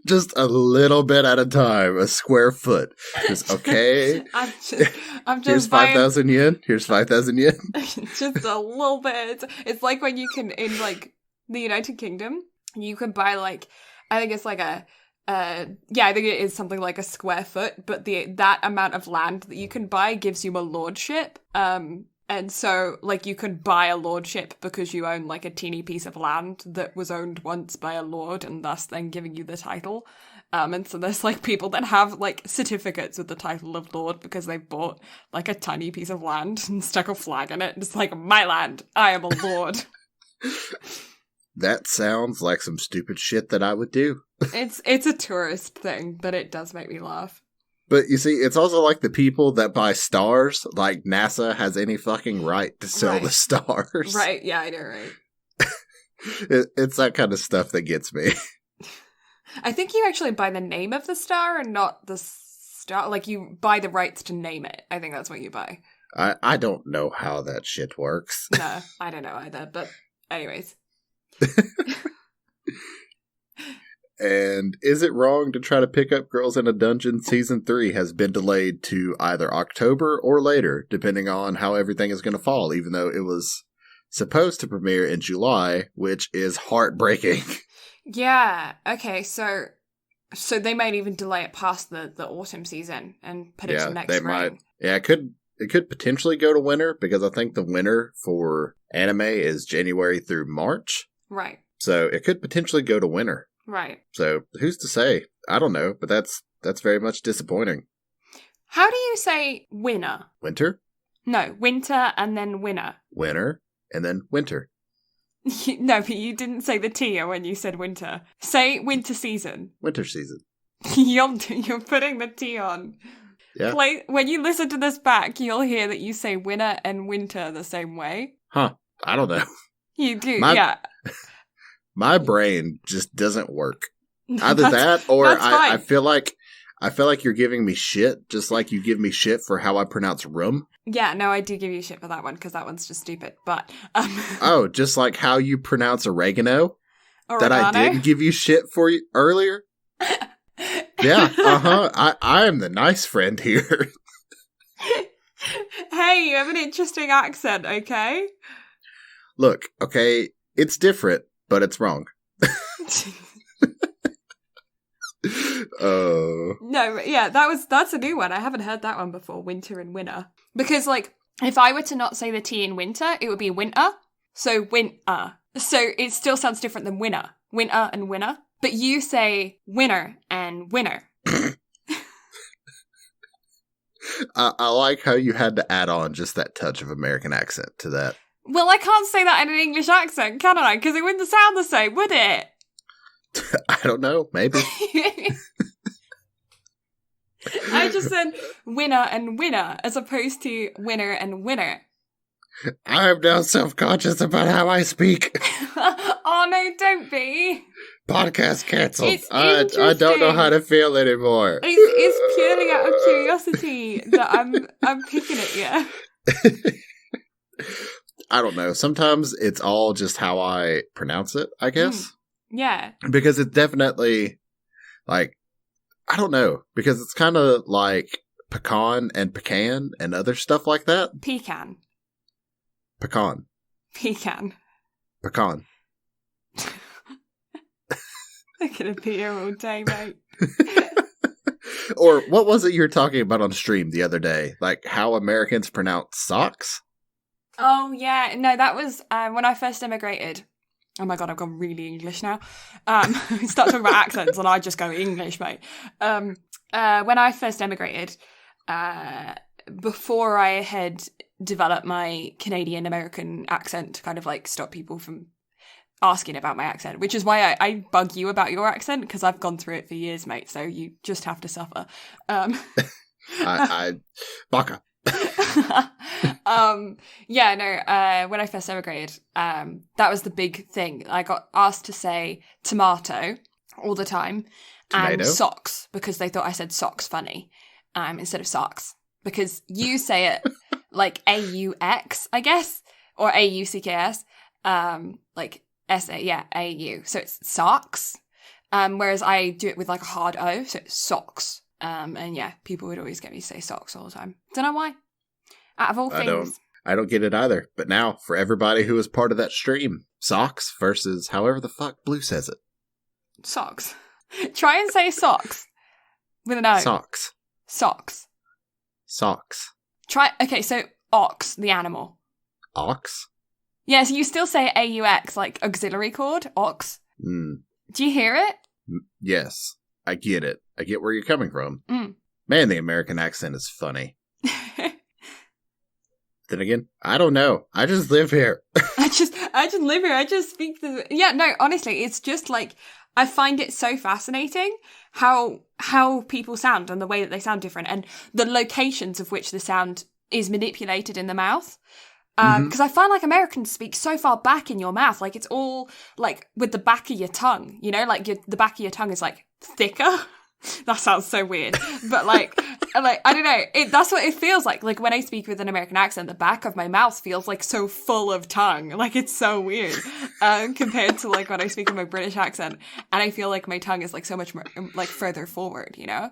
Just a little bit at a time, a square foot. Just, okay. I'm just here's 5,000 yen. Here's 5,000 yen. Just a little bit. It's like when you can, in, like, the United Kingdom, you can buy, like, I think it's like I think it is something like a square foot, but that amount of land that you can buy gives you a lordship. And so, like, you can buy a lordship because you own, like, a teeny piece of land that was owned once by a lord and thus then giving you the title. And so there's, like, people that have, like, certificates with the title of lord because they bought, like, a tiny piece of land and stuck a flag in it. And it's like, my land, I am a lord. That sounds like some stupid shit that I would do. It's a tourist thing, but it does make me laugh. But you see, it's also like the people that buy stars, like NASA has any fucking right to sell the stars. Right, yeah, I know, right? It's that kind of stuff that gets me. I think you actually buy the name of the star and not the star. Like, you buy the rights to name it. I think that's what you buy. I don't know how that shit works. No, I don't know either. But anyways. And Is It Wrong to Try to Pick Up Girls in a Dungeon Season 3 has been delayed to either October or later, depending on how everything is going to fall, even though it was supposed to premiere in July, which is heartbreaking. Yeah. Okay. So they might even delay it past the autumn season and put it to next spring. Might. Yeah, it could potentially go to winter, because I think the winter for anime is January through March. Right. So it could potentially go to winter. Right. So who's to say? I don't know, but that's very much disappointing. How do you say winter? Winter? No, winter and then winter. Winter and then winter. No, but you didn't say the T when you said winter. Say winter season. Winter season. You're putting the T on. Yeah. When you listen to this back, you'll hear that you say winter and winter the same way. Huh. I don't know. You do, yeah. My brain just doesn't work. Either that or I feel like you're giving me shit, just like you give me shit for how I pronounce room. Yeah, no, I do give you shit for that one, because that one's just stupid. But oh, just like how you pronounce oregano? Oregano? That I didn't give you shit for you earlier? Yeah, I am the nice friend here. Hey, you have an interesting accent, okay? Look, okay, it's different, but it's wrong. No, yeah, that's a new one. I haven't heard that one before, winter and winter. Because, like, if I were to not say the T in winter, it would be winter. So, winter. So, it still sounds different than winter. Winter and winter. But you say winter and winter. I like how you had to add on just that touch of American accent to that. Well, I can't say that in an English accent, can I? Because it wouldn't sound the same, would it? I don't know. Maybe. I just said winner and winner as opposed to winner and winner. I am now self-conscious about how I speak. Oh, no, don't be. Podcast canceled. It's I don't know how to feel anymore. It's purely out of curiosity that I'm picking at you. I don't know. Sometimes it's all just how I pronounce it, I guess. Yeah. Because it's definitely, like, I don't know. Because it's kind of like pecan and pecan and other stuff like that. Pecan. Pecan. Pecan. Pecan. I'm going to be here all day, mate. Or what was it you were talking about on stream the other day? Like how Americans pronounce socks? Oh, yeah. No, that was when I first immigrated. Oh my God, I've gone really English now. Start talking about accents and I just go English, mate. When I first emigrated, before I had developed my Canadian-American accent to kind of like stop people from asking about my accent, which is why I bug you about your accent, because I've gone through it for years, mate, so you just have to suffer. Baka. When I first emigrated, that was the big thing. I got asked to say tomato all the time and socks, because they thought I said socks funny instead of socks, because you say it like AUX, I guess, or AUCKS, like AU, so it's socks, whereas I do it with like a hard O, so it's socks. And yeah, people would always get me to say socks all the time. Don't know why. Out of all things. I don't get it either. But now, for everybody who is part of that stream, socks versus however the fuck Blue says it. Socks. Try and say socks. With an O. Socks. Socks. Socks. Okay, so ox, the animal. Ox? Yeah, so you still say AUX, like auxiliary chord, ox. Mm. Do you hear it? Yes, I get it. I get where you're coming from. Mm. Man, the American accent is funny. Then again, I don't know. I just live here. I just live here. I just speak the... Yeah, no, honestly, it's just like, I find it so fascinating how people sound and the way that they sound different and the locations of which the sound is manipulated in the mouth. Because I find like Americans speak so far back in your mouth, like it's all like with the back of your tongue, you know, like the back of your tongue is like thicker. That sounds so weird, but like I don't know, that's what it feels like. Like when I speak with an American accent, the back of my mouth feels like so full of tongue. Like it's so weird compared to like when I speak with my British accent, and I feel like my tongue is like so much more like further forward, you know.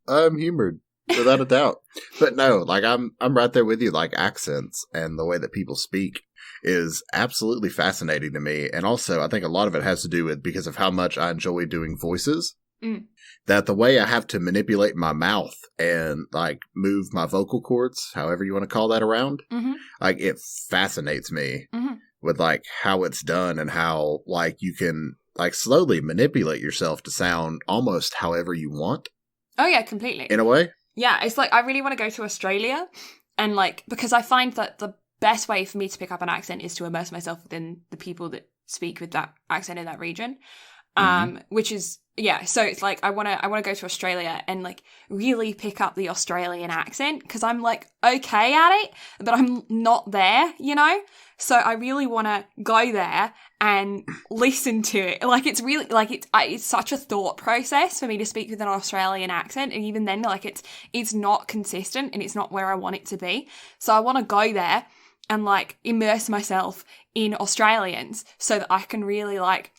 I'm humored. Without a doubt. But no, like I'm right there with you. Like accents and the way that people speak is absolutely fascinating to me. And also I think a lot of it has to do with because of how much I enjoy doing voices. That the way I have to manipulate my mouth and like move my vocal cords, however you want to call that around, like it fascinates me with like how it's done and how like you can like slowly manipulate yourself to sound almost however you want. Oh yeah, completely. In a way. Yeah, it's like I really want to go to Australia, and like because I find that the best way for me to pick up an accent is to immerse myself within the people that speak with that accent in that region. Which is so it's like I want to go to Australia and like really pick up the Australian accent because I'm like okay at it, but I'm not there, you know? So I really want to go there and listen to it. Like it's really like it's such a thought process for me to speak with an Australian accent, and even then like it's not consistent and it's not where I want it to be. So I want to go there and like immerse myself in Australians so that I can really like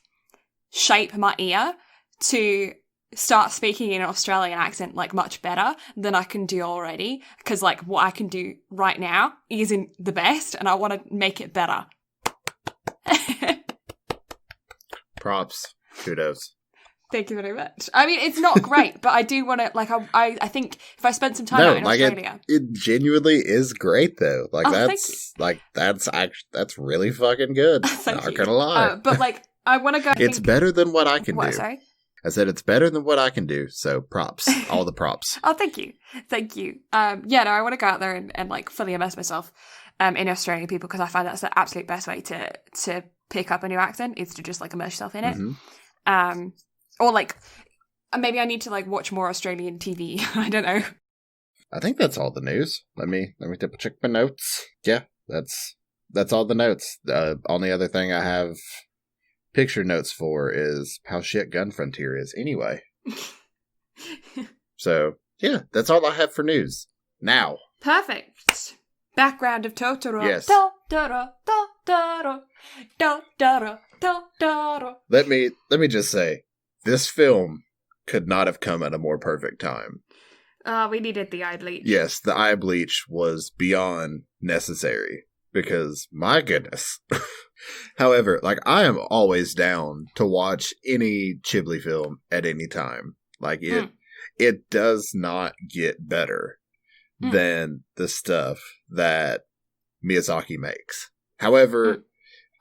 shape my ear to start speaking in an Australian accent like much better than I can do already, because like what I can do right now isn't the best and I want to make it better. Props. Kudos. Thank you very much. I mean, it's not great, but I do want to, like, I think if I spend some time out in Australia. It genuinely is great, though. Like, that's really fucking good. Not gonna lie. But, like, I want to go. It's better than what I can do. Sorry? I said it's better than what I can do, so props. All the props. Oh, thank you. Thank you. I want to go out there and like, fully immerse myself in Australian people, because I find that's the absolute best way to pick up a new accent, is to just, like, immerse yourself in it. Or, like, maybe I need to, like, watch more Australian TV. I don't know. I think that's all the news. Let me double check my notes. Yeah, that's all the notes. The only other thing I have picture notes for is how shit Gun Frontier is anyway. So, yeah, that's all I have for news. Now. Perfect. Background of Totoro. Yes. Totoro, Totoro, Totoro, Totoro. Let me just say, this film could not have come at a more perfect time. We needed the eye bleach. Yes, the eye bleach was beyond necessary, because, my goodness. However, like, I am always down to watch any Ghibli film at any time. Like, it does not get better than the stuff that Miyazaki makes. However,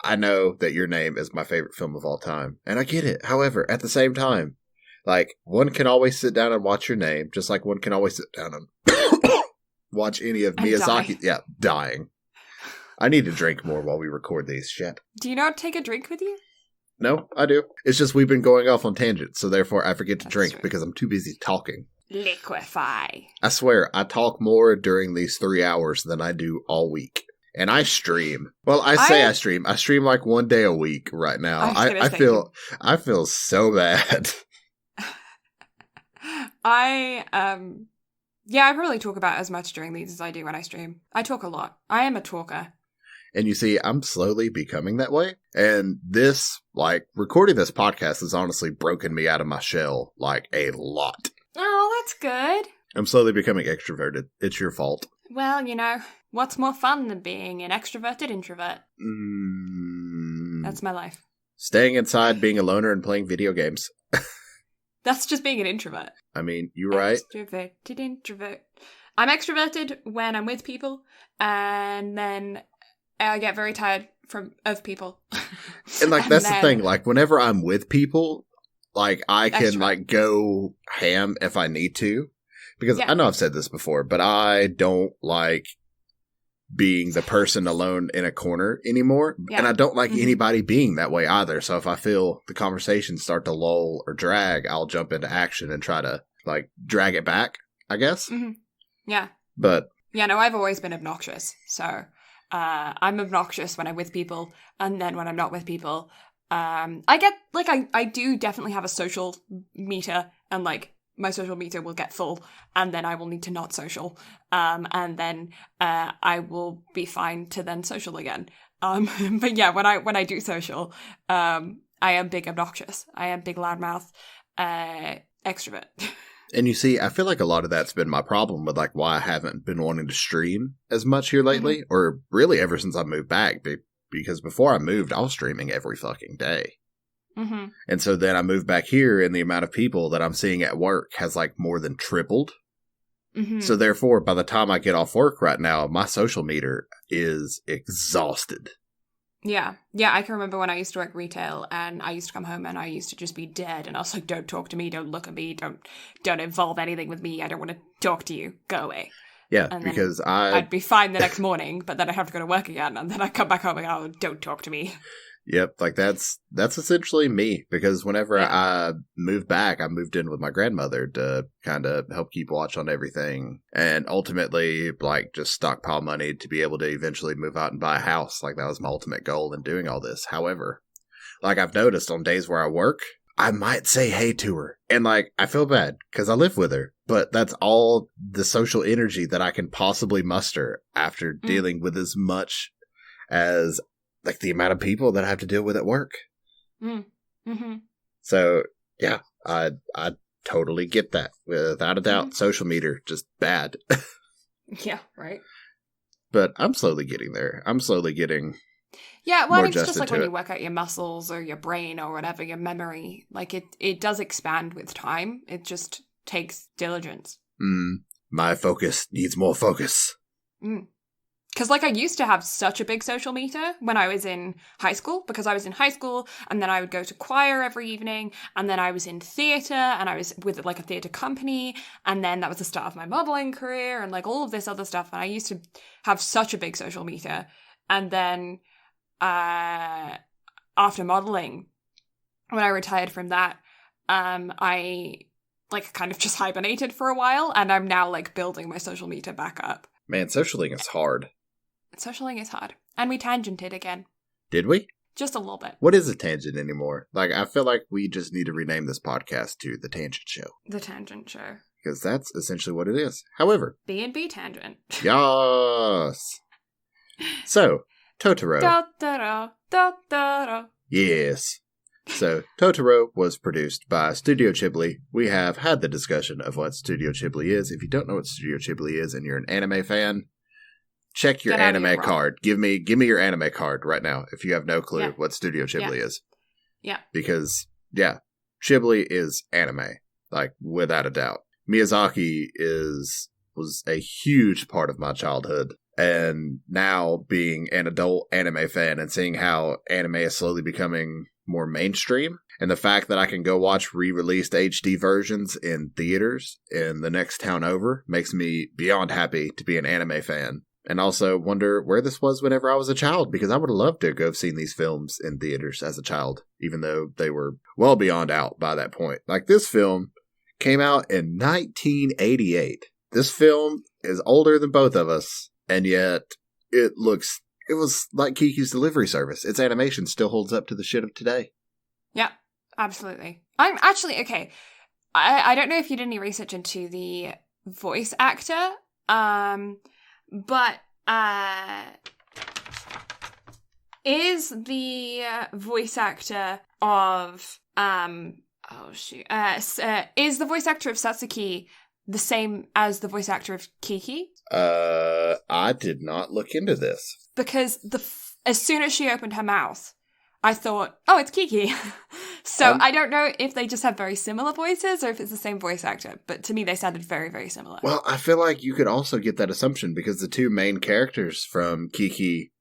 I know that your name is my favorite film of all time, and I get it. However, at the same time, like, one can always sit down and watch your name, just like one can always sit down and watch any of Miyazaki. Yeah, dying. I need to drink more while we record these. Shit. Do you not take a drink with you? No, I do. It's just we've been going off on tangents, so therefore I forget to drink because I'm too busy talking. Liquefy. I swear, I talk more during these 3 hours than I do all week. And I stream. Well, I stream. I stream like one day a week right now. I feel so bad. I probably talk about as much during these as I do when I stream. I talk a lot. I am a talker. And you see, I'm slowly becoming that way. And this, like, recording this podcast has honestly broken me out of my shell, like, a lot. Oh, that's good. I'm slowly becoming extroverted. It's your fault. Well, you know, what's more fun than being an extroverted introvert? That's my life. Staying inside, being a loner, and playing video games. That's just being an introvert. I mean, you're right. Extroverted introvert. I'm extroverted when I'm with people, and then I get very tired of people. And, like, that's the thing. Like, whenever I'm with people, like, I can, like, go ham if I need to. Because I know I've said this before, but I don't like being the person alone in a corner anymore. Yeah. And I don't like anybody being that way either. So if I feel the conversation start to lull or drag, I'll jump into action and try to, like, drag it back, I guess. Mm-hmm. Yeah. But yeah, no, I've always been obnoxious. So I'm obnoxious when I'm with people, and then when I'm not with people, I get like I do definitely have a social meter, and like my social meter will get full, and then I will need to not social, and then I will be fine to then social again. But yeah, when I do social, I am big obnoxious. I am big loudmouth, extrovert. And you see, I feel like a lot of that's been my problem with like why I haven't been wanting to stream as much here lately, or really ever since I moved back. Because before I moved, I was streaming every fucking day. Mm-hmm. And so then I moved back here, and the amount of people that I'm seeing at work has like more than tripled. Mm-hmm. So therefore, by the time I get off work right now, my social meter is exhausted. Yeah. Yeah, I can remember when I used to work retail and I used to come home and I used to just be dead, and I was like, don't talk to me, don't look at me, don't involve anything with me, I don't want to talk to you, go away. Yeah, And because I'd be fine the next morning, but then I'd have to go to work again, and then I'd come back home and go, don't talk to me. Yep, like that's essentially me, because whenever Yeah. I moved back, I moved in with my grandmother to kind of help keep watch on everything, and ultimately like just stockpile money to be able to eventually move out and buy a house. Like that was my ultimate goal in doing all this. However, like I've noticed on days where I work, I might say hey to her, and like I feel bad because I live with her, but that's all the social energy that I can possibly muster after dealing with as much as like the amount of people that I have to deal with at work. Mm-hmm. So yeah, I totally get that without a doubt. Social meter just bad. Yeah, right. But I'm slowly getting there. I'm slowly getting. Yeah, well, I more think it's just adjusted like to when it. you work out your muscles or your brain or whatever, your memory, like it does expand with time. It just takes diligence. My focus needs more focus. Because like I used to have such a big social meter when I was in high school, because I was in high school and then I would go to choir every evening, and then I was in theatre and I was with like a theatre company, and then that was the start of my modelling career and like all of this other stuff, and I used to have such a big social meter. And then after modelling, when I retired from that, I like kind of just hibernated for a while, and I'm now like building my social meter back up. Man, socialing is hard. Socialing is hard. And we tangented again. Did we? Just a little bit. What is a tangent anymore? Like, I feel like we just need to rename this podcast to The Tangent Show. The Tangent Show. Because that's essentially what it is. However. BnB Tangent. Yes. So, Totoro. Totoro. Totoro. Yes. So, Totoro was produced by Studio Ghibli. We have had the discussion of what Studio Ghibli is. If you don't know what Studio Ghibli is and you're an anime fan, check your Get out of anime here, Rob. card. Give me your anime card right now if you have no clue what Studio Ghibli is. Yeah. Because, yeah, Ghibli is anime. Like, without a doubt. Miyazaki was a huge part of my childhood. And now being an adult anime fan and seeing how anime is slowly becoming more mainstream, and the fact that I can go watch re-released HD versions in theaters in the next town over makes me beyond happy to be an anime fan. And also wonder where this was whenever I was a child, because I would have loved to have seen these films in theaters as a child, even though they were well beyond out by that point. Like, this film came out in 1988. This film is older than both of us, and yet it was like Kiki's Delivery Service. Its animation still holds up to the shit of today. Yeah, absolutely. I'm actually, okay, I don't know if you did any research into the voice actor, but is the voice actor of is the voice actor of Satsuki the same as the voice actor of Kiki? I did not look into this. Because as soon as she opened her mouth, I thought, oh, it's Kiki. So I don't know if they just have very similar voices or if it's the same voice actor, but to me they sounded very, very similar. Well, I feel like you could also get that assumption because the two main characters from Kiki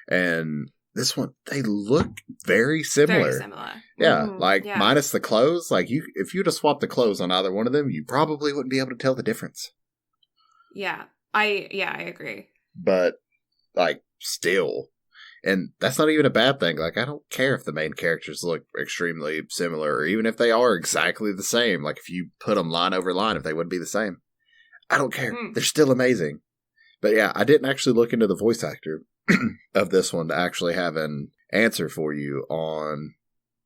and this one, they look very similar. Very similar. Yeah, Yeah. minus the clothes. Like, if you'd have swapped the clothes on either one of them, you probably wouldn't be able to tell the difference. Yeah, I agree. But, like, still. And that's not even a bad thing. Like, I don't care if the main characters look extremely similar, or even if they are exactly the same. Like, if you put them line over line, if they would be the same. I don't care. They're still amazing. But yeah, I didn't actually look into the voice actor of this one to actually have an answer for you on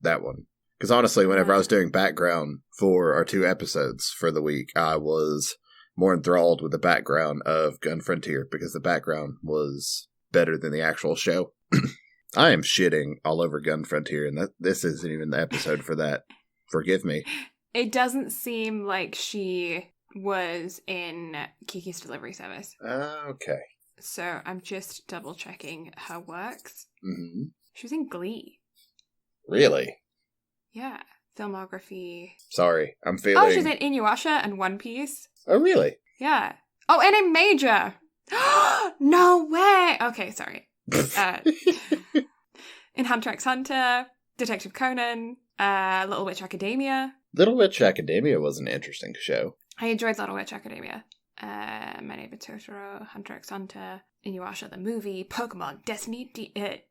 that one. Because honestly, whenever I was doing background for our 2 episodes for the week, I was more enthralled with the background of Gun Frontier because the background was better than the actual show. I am shitting all over Gun Frontier, and this isn't even the episode for that. Forgive me. It doesn't seem like she was in Kiki's Delivery Service. Okay. So I'm just double checking her works. Mm-hmm. She was in Glee. Really? Yeah. Filmography. Sorry, I'm feeling... Oh, she's in Inuyasha and One Piece. Oh, really? Yeah. Oh, and in Major. No way. Okay, sorry. In Hunter x Hunter, Detective Conan, Little Witch Academia. Little Witch Academia was an interesting show. I enjoyed Little Witch Academia. My Neighbor Totoro, Hunter x Hunter, Inuyasha the movie, Pokemon, Destiny,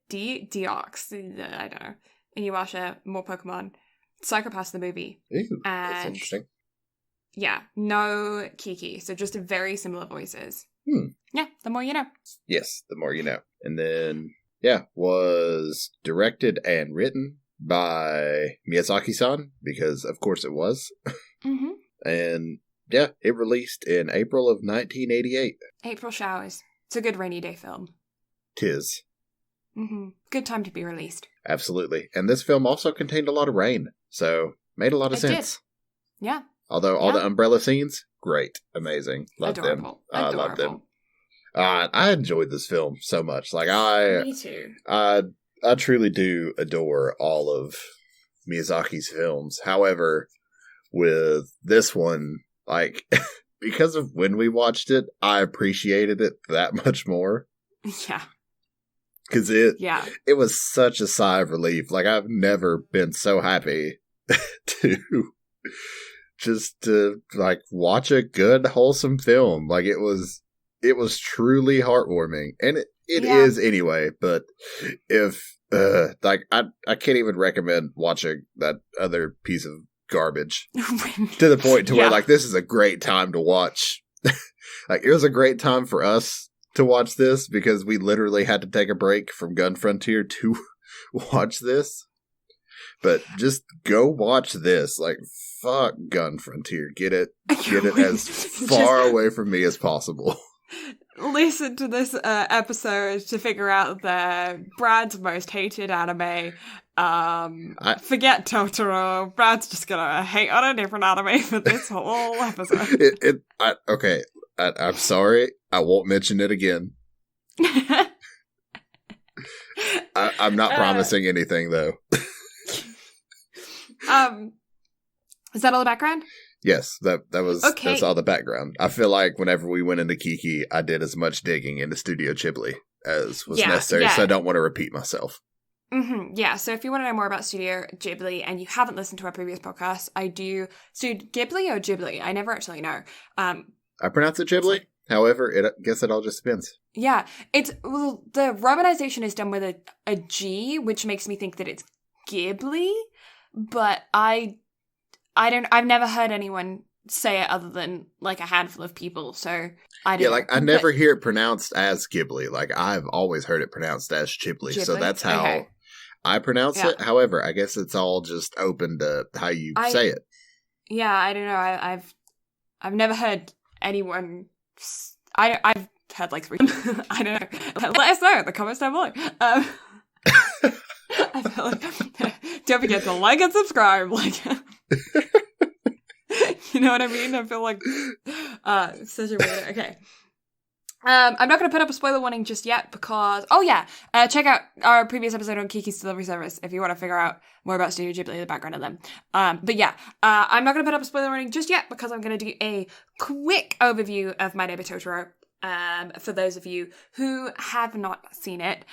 Deox, I don't know. Inuyasha, more Pokemon, Psychopaths the movie. Ooh, and that's interesting. Yeah, no Kiki, so just very similar voices. Yeah, the more you know. Yes, the more you know. And then, yeah, was directed and written by Miyazaki-san, because of course it was. Mm-hmm. And yeah, it released in April of 1988. April Showers. It's a good rainy day film. 'Tis. Mm-hmm. Good time to be released. Absolutely. And this film also contained a lot of rain, so made a lot of sense. Did. Yeah. Although all the umbrella scenes, great. Amazing. Love Adorable. them. I love them. I enjoyed this film so much. Me too. I truly do adore all of Miyazaki's films. However, with this one, because of when we watched it, I appreciated it that much more. Yeah. Because it was such a sigh of relief. I've never been so happy to watch a good, wholesome film. It was truly heartwarming. And it is anyway, but if, I can't even recommend watching that other piece of garbage to the point to where, this is a great time to watch. It was a great time for us to watch this because we literally had to take a break from Gun Frontier to watch this. But just go watch this. Fuck Gun Frontier. Get it as far away from me as possible. Listen to this episode to figure out Brad's most hated anime. Forget Totoro. Brad's just gonna hate on a different anime for this whole episode. Okay. I'm sorry. I won't mention it again. I'm not promising anything, though. Is that all the background? Yes, that was okay. That's all the background. I feel like whenever we went into Kiki, I did as much digging into Studio Ghibli as was necessary, so I don't want to repeat myself. Mm-hmm. Yeah, so if you want to know more about Studio Ghibli and you haven't listened to our previous podcast, I do. Studio Ghibli or Ghibli? I never actually know. I pronounce it Ghibli. However, I guess it all just depends. Yeah, the romanization is done with a G, which makes me think that it's Ghibli, but I've never heard anyone say it other than a handful of people, so I don't know. I never hear it pronounced as Ghibli. I've always heard it pronounced as Ghibli. So that's how I pronounce it. However, I guess it's all just open to how you say it. Yeah, I don't know. I've never heard anyone. I've heard 3. I don't know. Let us know in the comments down below. I feel don't forget to like and subscribe. You know what I mean? I feel like such a weirdo. Okay. I'm not going to put up a spoiler warning just yet because... Oh, yeah. Check out our previous episode on Kiki's Delivery Service if you want to figure out more about Studio Ghibli, the background of them. But yeah, I'm not going to put up a spoiler warning just yet because I'm going to do a quick overview of My Neighbor Totoro for those of you who have not seen it.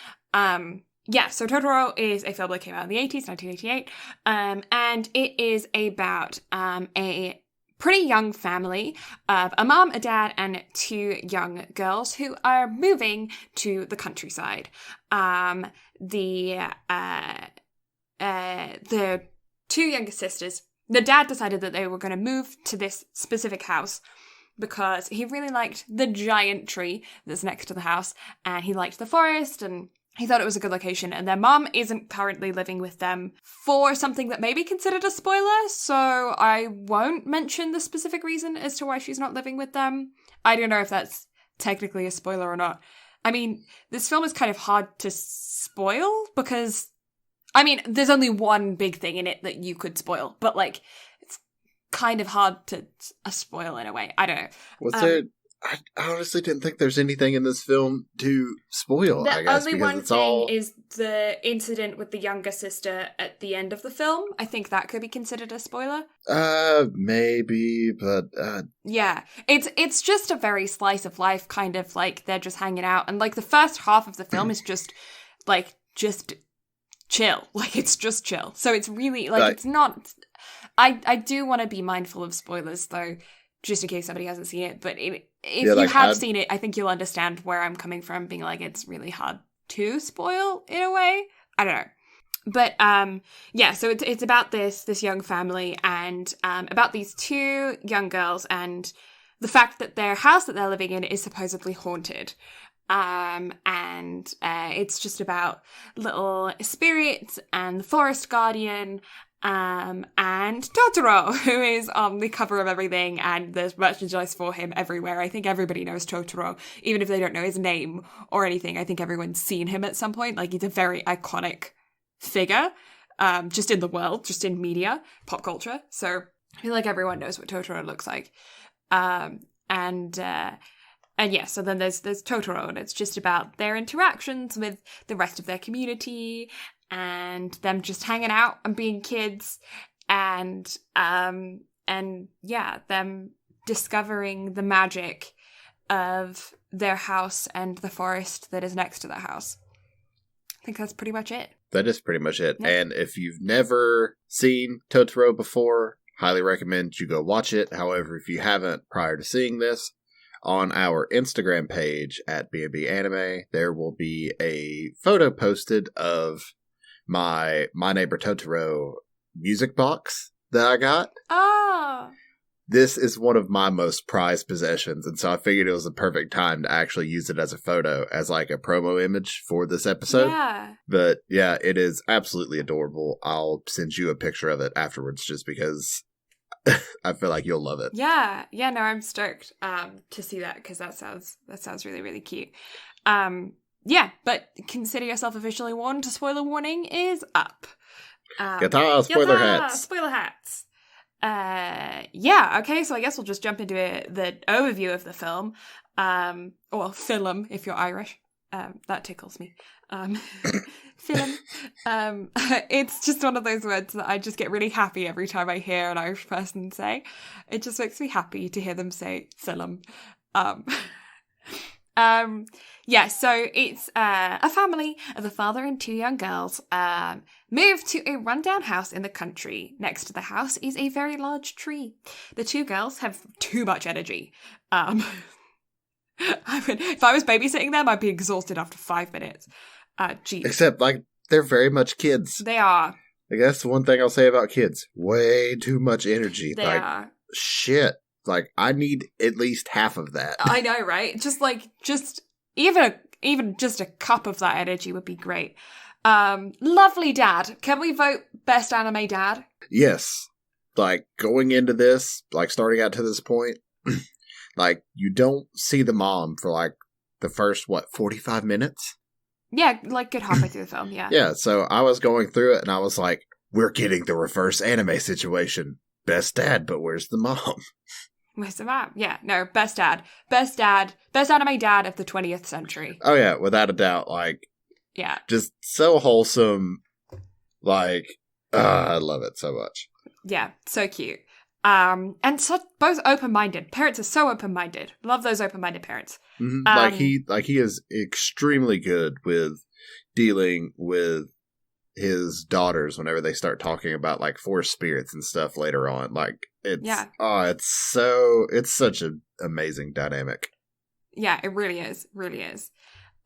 Yeah, so Totoro is a film that came out in the 80s, 1988, and it is about a pretty young family of a mom, a dad, and 2 young girls who are moving to the countryside. The 2 younger sisters, the dad decided that they were going to move to this specific house because he really liked the giant tree that's next to the house, and he liked the forest, and he thought it was a good location. And their mom isn't currently living with them for something that may be considered a spoiler, so I won't mention the specific reason as to why she's not living with them. I don't know if that's technically a spoiler or not. I mean, this film is kind of hard to spoil because, I mean, there's only one big thing in it that you could spoil, but, like, it's kind of hard to spoil in a way. I don't know. Was there... I honestly didn't think there's anything in this film to spoil, I guess, only because one it's thing all... is the incident with the younger sister at the end of the film. I think that could be considered a spoiler. Maybe, but... Yeah, it's just a very slice of life, kind of, like, they're just hanging out, and, like, the first half of the film is just chill. Like, it's just chill. So it's really, like, it's not... I do want to be mindful of spoilers, though, just in case somebody hasn't seen it, but if you have seen it, I think you'll understand where I'm coming from, being like, it's really hard to spoil, in a way. I don't know. But, so it's about this young family, and about these two young girls, and the fact that their house that they're living in is supposedly haunted. And it's just about little spirits and the forest guardian, and Totoro, who is on the cover of everything, and there's merchandise for him everywhere. I think everybody knows Totoro, even if they don't know his name or anything. I think everyone's seen him at some point. Like, he's a very iconic figure, just in the world, just in media, pop culture. So I feel like everyone knows what Totoro looks like. So then there's Totoro, and it's just about their interactions with the rest of their community, and them just hanging out and being kids, and them discovering the magic of their house and the forest that is next to their house. I think that's pretty much it. That is pretty much it. Yeah. And if you've never seen Totoro before, highly recommend you go watch it. However, if you haven't prior to seeing this, on our Instagram page at BnB Anime, there will be a photo posted of my Neighbor Totoro music box that I got. Oh! This is one of my most prized possessions, and so I figured it was the perfect time to actually use it as a photo, as like a promo image for this episode. Yeah. But yeah, it is absolutely adorable. I'll send you a picture of it afterwards, just because I feel like you'll love it. Yeah, no, I'm stoked to see that, because that sounds really, really cute. But consider yourself officially warned. Spoiler warning is up. Yata, spoiler hats. Spoiler hats. Okay, so I guess we'll just jump into the overview of the film. Or film, if you're Irish. That tickles me. Film. It's just one of those words that I just get really happy every time I hear an Irish person say. It just makes me happy to hear them say film. So it's a family of a father and two young girls moved to a rundown house in the country. Next to the house is a very large tree. The two girls have too much energy. If I was babysitting them, I'd be exhausted after 5 minutes. Geez. Except, like, they're very much kids. They are. Like, that's the one thing I'll say about kids. Way too much energy. They are. Shit. Like, I need at least half of that. I know, right? Even just a cup of that energy would be great. Lovely dad. Can we vote best anime dad? Yes. Like, going into this, like, starting out to this point, like, you don't see the mom for, like, the first, 45 minutes? Yeah, like, good halfway through the film, yeah. Yeah, so I was going through it, and I was like, we're getting the reverse anime situation. Best dad, but where's the mom? Where's the mom? Yeah, no, best dad. Best anime dad of the 20th century. Oh, yeah, without a doubt, like... Yeah. Just so wholesome. Like, I love it so much. Yeah, so cute. And both open-minded. Parents are so open-minded. Love those open-minded parents. Mm-hmm. He is extremely good with dealing with his daughters whenever they start talking about like forest spirits and stuff later on. Like it's such an amazing dynamic. Yeah, it really is. Really is.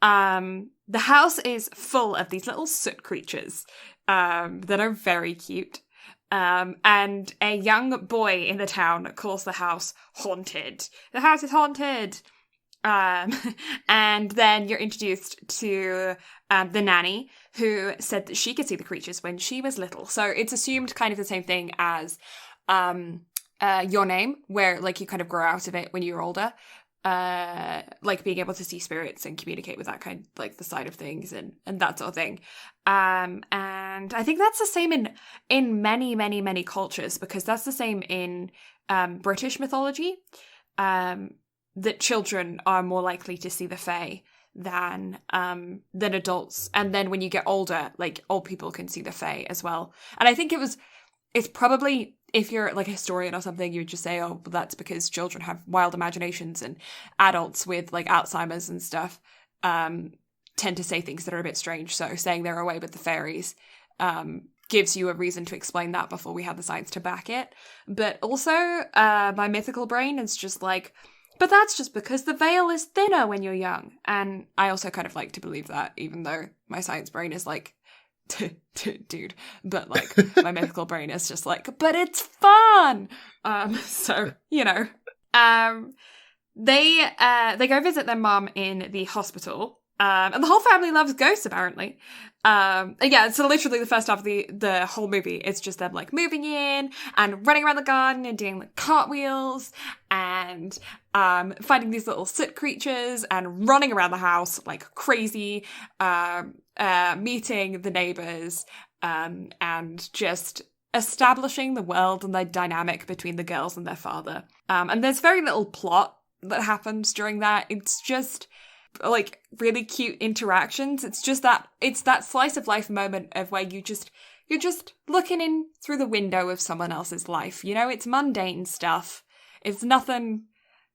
The house is full of these little soot creatures that are very cute. And a young boy in the town calls the house haunted. The house is haunted. And then you're introduced to the nanny, who said that she could see the creatures when she was little. So it's assumed kind of the same thing as Your Name, where like you kind of grow out of it when you're older. Like being able to see spirits and communicate with that kind, like the side of things and that sort of thing. And I think that's the same in many, many, many cultures, because that's the same in British mythology. That children are more likely to see the Fae than adults. And then when you get older, like old people can see the Fae as well. And I think it's probably, if you're like a historian or something, you would just say, oh, well, that's because children have wild imaginations and adults with like Alzheimer's and stuff tend to say things that are a bit strange. So saying they're away with the fairies gives you a reason to explain that before we have the science to back it. But also my mythical brain is just like, but that's just because the veil is thinner when you're young. And I also kind of like to believe that, even though my science brain is like, dude, but like my mythical brain is just like, but it's fun. So you know, they go visit their mom in the hospital, and the whole family loves ghosts apparently. Yeah, so literally the first half of the whole movie, it's just them like moving in and running around the garden and doing like cartwheels and finding these little soot creatures and running around the house like crazy, meeting the neighbors, and just establishing the world and the dynamic between the girls and their father. And there's very little plot that happens during that. It's just like really cute interactions. It's that slice of life moment of where you're just looking in through the window of someone else's life. You know, it's mundane stuff. It's nothing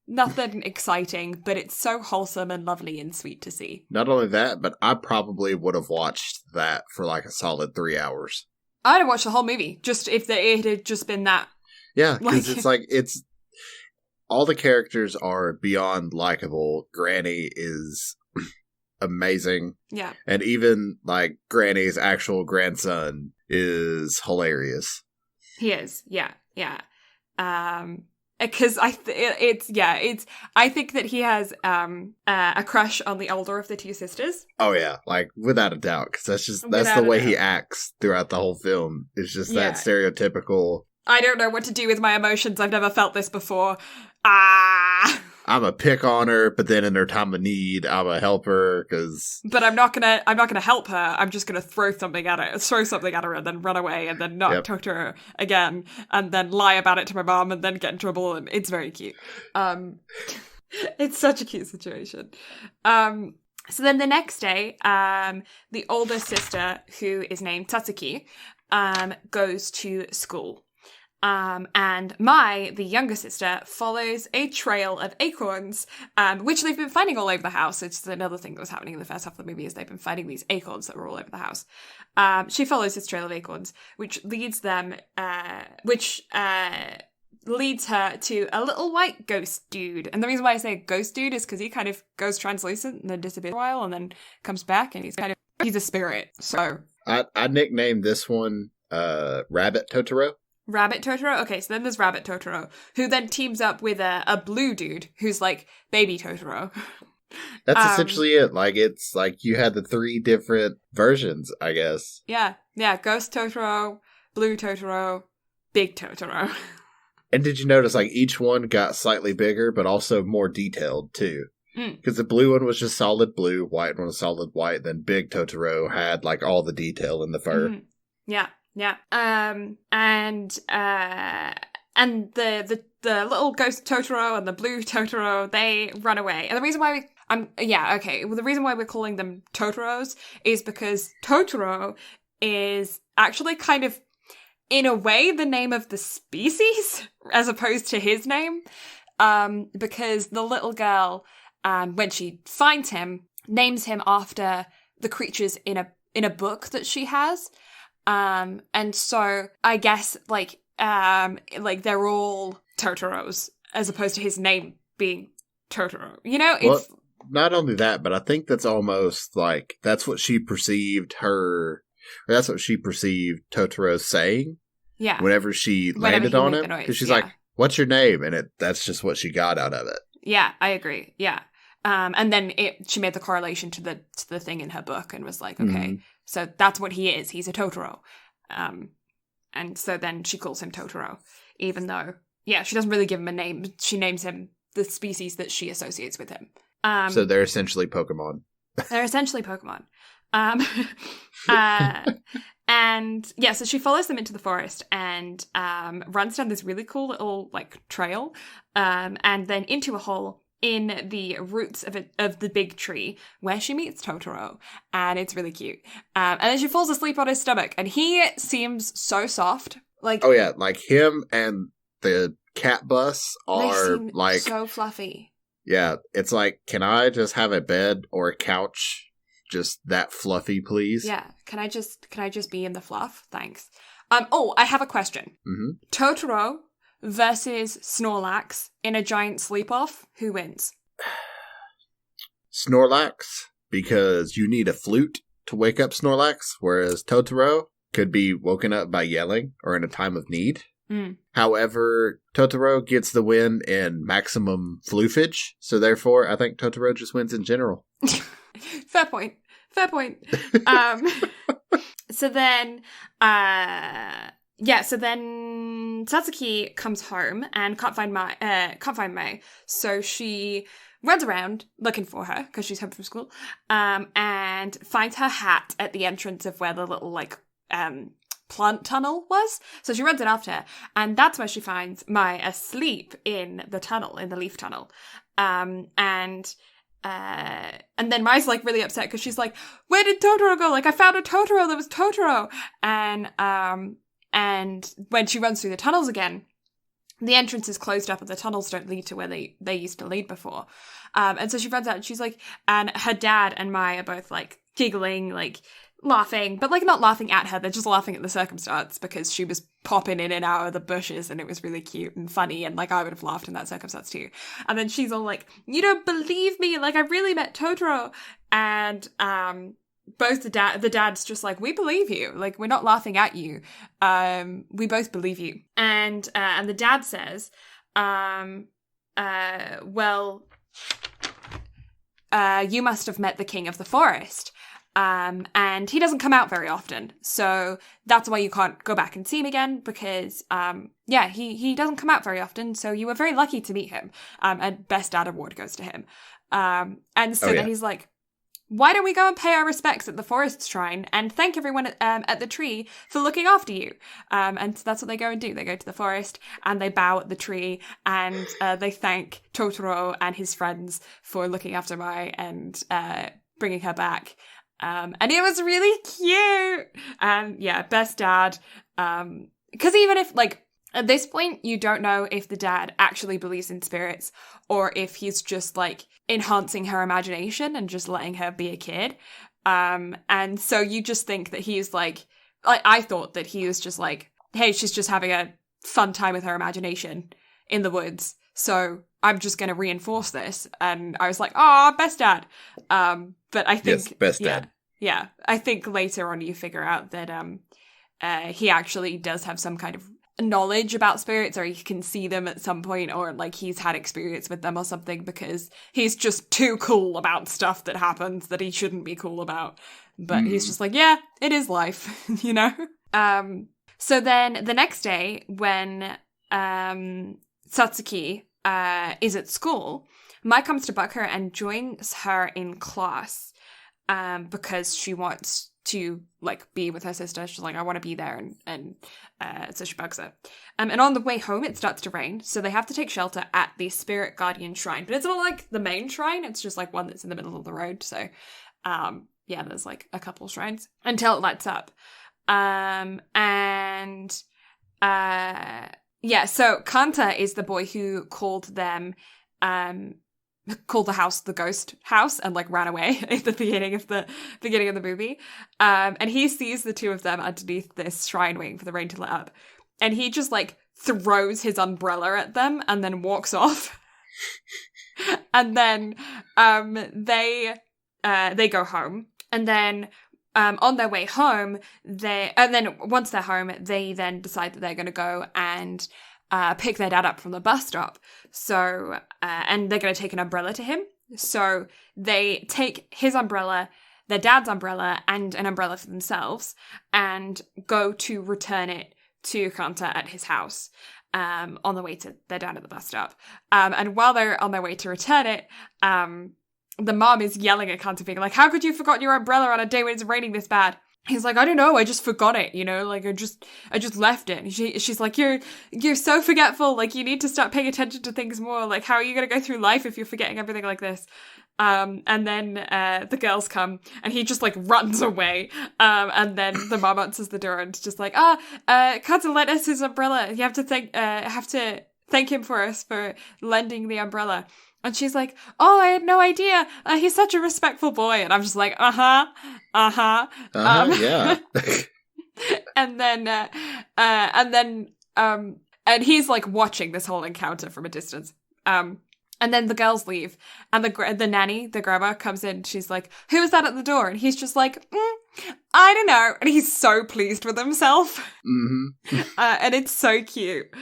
exciting, but it's so wholesome and lovely and sweet to see. Not only that, but I probably would have watched that for like a solid 3 hours. I'd have watched the whole movie just if it had just been that. Yeah, because it's all the characters are beyond likable. Granny is amazing. Yeah. And even like Granny's actual grandson is hilarious. He is. Yeah. Yeah. Because I think that he has a crush on the older of the two sisters. Oh yeah, like without a doubt, because that's the way he acts throughout the whole film. It's just that stereotypical. I don't know what to do with my emotions. I've never felt this before. I'm a pick on her, but then in her time of need, I'm a help her But I'm not gonna help her. I'm just gonna throw something at her, and then run away, and then not talk to her again, and then lie about it to my mom, and then get in trouble. And it's very cute. It's such a cute situation. So then the next day, the older sister, who is named Tatsuki, goes to school. And the younger sister, follows a trail of acorns, which they've been finding all over the house. It's another thing that was happening in the first half of the movie is they've been finding these acorns that were all over the house. She follows this trail of acorns, which leads her to a little white ghost dude. And the reason why I say ghost dude is because he kind of goes translucent and then disappears for a while and then comes back, and he's a spirit. So I nicknamed this one Rabbit Totoro. Rabbit Totoro? Okay, so then there's Rabbit Totoro, who then teams up with a blue dude who's like baby Totoro. That's essentially it. Like, it's like you had the 3 different versions, I guess. Yeah. Ghost Totoro, blue Totoro, big Totoro. And did you notice, like, each one got slightly bigger, but also more detailed, too? Because the blue one was just solid blue, white one was solid white, then big Totoro had, like, all the detail in the fur. Mm-hmm. Yeah. Yeah. And the little ghost Totoro and the blue Totoro, they run away. And the reason why the reason why we're calling them Totoros is because Totoro is actually kind of, in a way, the name of the species as opposed to his name. Because the little girl, when she finds him, names him after the creatures in a book that she has. And so I guess like they're all Totoros as opposed to his name being Totoro. You know, it's not only that, but I think that's almost like that's what she perceived Totoro saying. Yeah. whenever she Whenever landed he on made him. the noise, Because she's yeah. like, "What's your name?" And that's just what she got out of it. Yeah, I agree. Yeah. And then she made the correlation to the thing in her book and was like, okay, so that's what he is. He's a Totoro. And so then she calls him Totoro, even though, yeah, she doesn't really give him a name. She names him the species that she associates with him. So they're essentially Pokemon. They're essentially Pokemon. And yeah, so she follows them into the forest and runs down this really cool little like trail, and then into a hole in the roots of the big tree where she meets Totoro, and it's really cute. And then she falls asleep on his stomach, and he seems so soft. Like, Oh yeah, like him and the cat bus they are seem like, so fluffy. yeah, it's like, can I just have a bed or a couch just that fluffy, please? Yeah, can I just be in the fluff? Thanks. Oh, I have a question. Mm-hmm. Totoro versus Snorlax in a giant sleep-off, who wins? Snorlax, because you need a flute to wake up Snorlax, whereas Totoro could be woken up by yelling or in a time of need. However, Totoro gets the win in maximum floofage, so therefore I think Totoro just wins in general. Fair point. So then Satsuki comes home and can't find Mai. So she runs around looking for her because she's home from school, and finds her hat at the entrance of where the little like plant tunnel was. So she runs it after her, and that's where she finds Mai asleep in the tunnel, in the leaf tunnel. And then Mai's like really upset because she's like, "Where did Totoro go? Like, I found a Totoro that was Totoro." And when she runs through the tunnels again, the entrance is closed up and the tunnels don't lead to where they used to lead before. And so she runs out and she's like, and her dad and Mai are both like giggling, like laughing, but like not laughing at her, they're just laughing at the circumstance because she was popping in and out of the bushes and it was really cute and funny, and like I would have laughed in that circumstance too. And then she's all like, "You don't believe me, like I really met Totoro." And both the dad's just like, "We believe you, like we're not laughing at you, we both believe you." And the dad says, "Well, you must have met the king of the forest. And he doesn't come out very often, so that's why you can't go back and see him again, because, he doesn't come out very often, so you were very lucky to meet him." And Best Dad Award goes to him. And so then he's like, "Why don't we go and pay our respects at the forest shrine and thank everyone at the tree for looking after you?" And so that's what they go and do. They go to the forest and they bow at the tree and they thank Totoro and his friends for looking after Mai and bringing her back. And it was really cute. And yeah, Best Dad. Because even if, like, at this point, you don't know if the dad actually believes in spirits or if he's just, like, enhancing her imagination and just letting her be a kid. And so you just think that he's, like, I thought that he was just like, hey, she's just having a fun time with her imagination in the woods, so I'm just going to reinforce this. And I was like, "Oh, Best Dad." But I think... Yes, Best Dad. Yeah, I think later on you figure out that he actually does have some kind of knowledge about spirits, or he can see them at some point, or like he's had experience with them or something, because he's just too cool about stuff that happens that he shouldn't be cool about. But he's just like, yeah, it is life, you know? So then the next day when Satsuki is at school, Mai comes to bug her and joins her in class because she wants to like be with her sister. She's like, "I want to be there," and so she bugs her. And on the way home, it starts to rain, so they have to take shelter at the Spirit Guardian Shrine. But it's not like the main shrine; it's just like one that's in the middle of the road. So, there's like a couple shrines until it lights up. So Kanta is the boy who called them, called the house the ghost house and like ran away at the beginning of the movie. And he sees the two of them underneath this shrine waiting for the rain to let up. And he just like throws his umbrella at them and then walks off. And then they go home. And then on their way home, and then once they're home, they then decide that they're going to go and pick their dad up from the bus stop. So, and they're going to take an umbrella to him. So they take his umbrella, their dad's umbrella, and an umbrella for themselves, and go to return it to Kanta at his house on the way to their dad at the bus stop. And while they're on their way to return it, the mom is yelling at Kanta, being like, how could you have forgotten your umbrella on a day when it's raining this bad? He's like, I don't know, I just forgot it, you know, like I just left it. And she's like, you're so forgetful, like you need to start paying attention to things more, like how are you going to go through life if you're forgetting everything like this? And then the girls come and he just like runs away. And then the mom answers the door and it's just like, Kanta lent us his umbrella. You have to thank him for us for lending the umbrella. And she's like, oh, I had no idea. He's such a respectful boy. And I'm just like, yeah. And he's like watching this whole encounter from a distance. And then the girls leave, and the nanny, the grandma, comes in. She's like, who is that at the door? And he's just like, I don't know. And he's so pleased with himself. Mm-hmm. And it's so cute.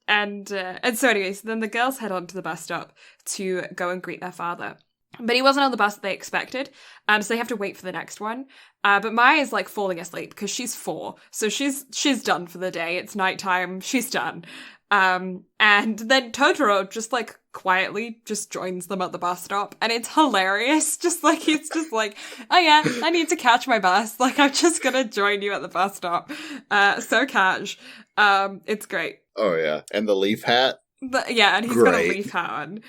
And so anyways, then the girls head on to the bus stop to go and greet their father. But he wasn't on the bus that they expected, so they have to wait for the next one. But Maya is like falling asleep because she's 4, so she's done for the day. It's nighttime. She's done. And then Totoro just like quietly just joins them at the bus stop, and it's hilarious. It's just like, oh yeah, I need to catch my bus. Like I'm just gonna join you at the bus stop. So catch. It's great. Oh yeah, and the leaf hat. And he's got a leaf hat on.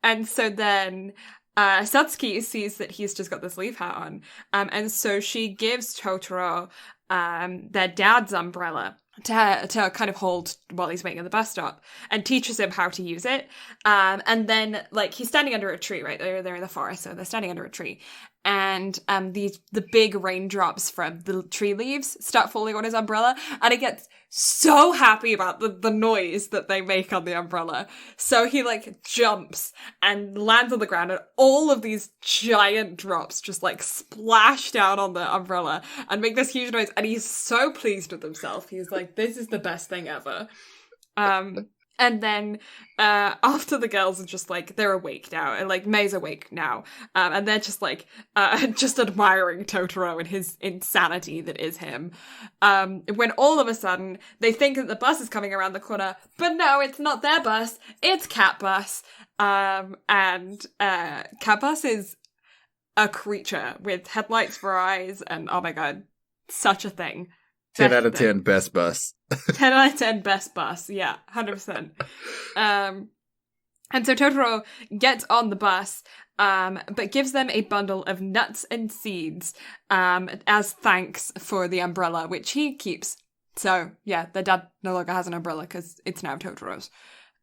And so then Satsuki sees that he's just got this leaf hat on. And so she gives Totoro their dad's umbrella to kind of hold while he's waiting at the bus stop, and teaches him how to use it. And then like he's standing under a tree, right? They're in the forest, so they're standing under a tree. And the big raindrops from the tree leaves start falling on his umbrella, and he gets so happy about the noise that they make on the umbrella. So he like jumps and lands on the ground, and all of these giant drops just like splash down on the umbrella and make this huge noise. And he's so pleased with himself. He's like, this is the best thing ever. And then after the girls are just like, they're awake now, and like May's awake now, and they're just like just admiring Totoro and his insanity that is him, when all of a sudden they think that the bus is coming around the corner, but no, it's not their bus, it's Cat Bus. And Cat Bus is a creature with headlights for eyes, and oh my god, such a thing. 10 out of 10 best bus. 10 out of 10 best bus. Yeah, 100%. And so Totoro gets on the bus, but gives them a bundle of nuts and seeds as thanks for the umbrella, which he keeps. So, yeah, their dad no longer has an umbrella because it's now Totoro's.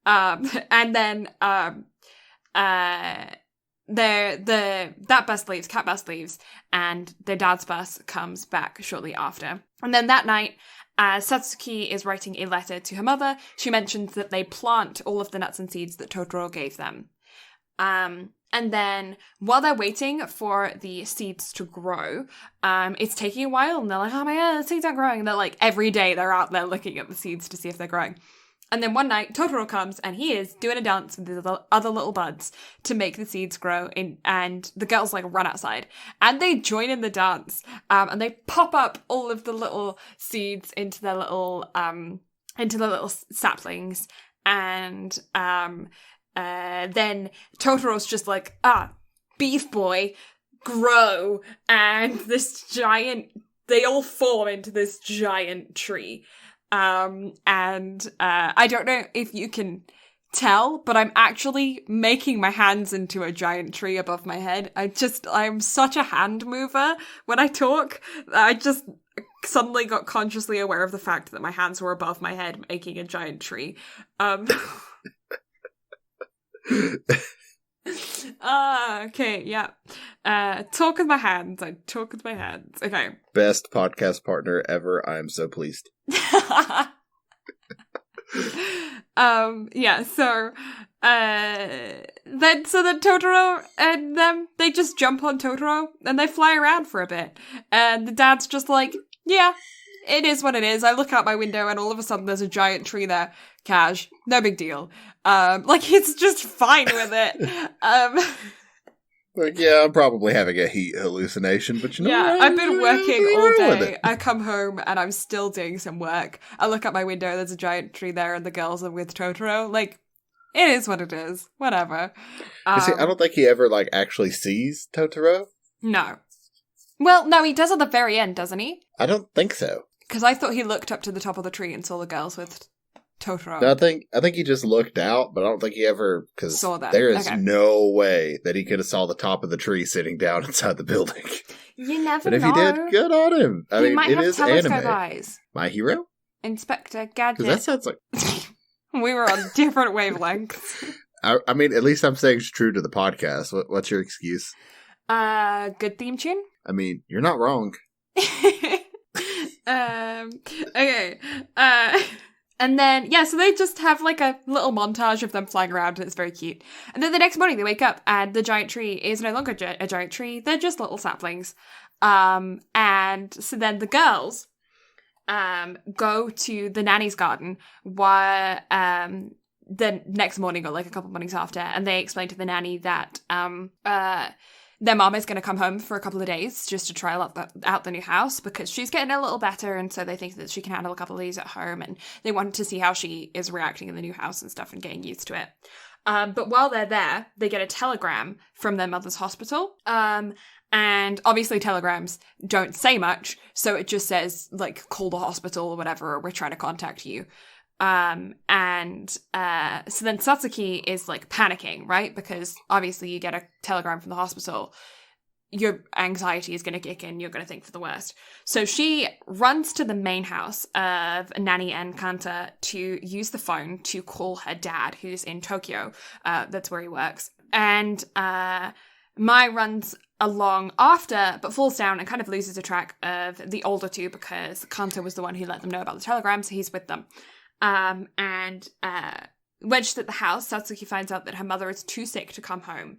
And then that bus leaves, Cat Bus leaves, and their dad's bus comes back shortly after. And then that night, Satsuki is writing a letter to her mother. She mentions that they plant all of the nuts and seeds that Totoro gave them. And then while they're waiting for the seeds to grow, it's taking a while, and they're like, oh my god, the seeds aren't growing. And they're like, every day they're out there looking at the seeds to see if they're growing. And then one night, Totoro comes, and he is doing a dance with the other little buds to make the seeds grow. And the girls, like, run outside. And they join in the dance. And they pop up all of the little seeds into their little saplings. And then Totoro's just like, beef boy, grow. And they all form into this giant tree. And I don't know if you can tell, but I'm actually making my hands into a giant tree above my head. I'm such a hand mover when I talk. I just suddenly got consciously aware of the fact that my hands were above my head making a giant tree. Okay, yeah. Talk with my hands. I talk with my hands. Okay. Best podcast partner ever. I am so pleased. Yeah, so then Totoro and them, they just jump on Totoro and they fly around for a bit. And the dad's just like, yeah, it is what it is. I look out my window and all of a sudden there's a giant tree there. Cash, no big deal. Like he's just fine with it. Like, yeah, I'm probably having a heat hallucination, but you know yeah, what? I've been working all with day. it. I come home and I'm still doing some work. I look out my window, there's a giant tree there and the girls are with Totoro. Like, it is what it is. Whatever. You see, I don't think he ever, like, actually sees Totoro. No. Well, no, he does at the very end, doesn't he? I don't think so. Because I thought he looked up to the top of the tree and saw the girls with Totoro. No, I think he just looked out, but I don't think he ever, because Saw them. there is Okay. no way that he could have saw the top of the tree sitting down inside the building. You never But if know. he did, good on him. I He mean, might it have is telescope anime. eyes. My Hero? Inspector Gadget. Because that sounds like... We were on different wavelengths. I mean, at least I'm saying it's true to the podcast. What's your excuse? Good theme tune? I mean, you're not wrong. Okay. And then, yeah, so they just have like a little montage of them flying around and it's very cute. And then the next morning they wake up and the giant tree is no longer a giant tree. They're just little saplings. And so then the girls go to the nanny's garden while the next morning or like a couple mornings after, and they explain to the nanny that their mom is going to come home for a couple of days just to trial out the new house because she's getting a little better, and so they think that she can handle a couple of days at home, and they want to see how she is reacting in the new house and stuff and getting used to it. But while they're there, they get a telegram from their mother's hospital. And obviously telegrams don't say much, so it just says, like, call the hospital or whatever, or we're trying to contact you. So then Satsuki is, like, panicking, right? Because obviously you get a telegram from the hospital, your anxiety is going to kick in, you're going to think for the worst. So she runs to the main house of Nani and Kanta to use the phone to call her dad, who's in Tokyo. That's where he works. And Mai runs along after, but falls down and kind of loses a track of the older two because Kanta was the one who let them know about the telegram, so he's with them. And when she's at the house, Satsuki finds out that her mother is too sick to come home.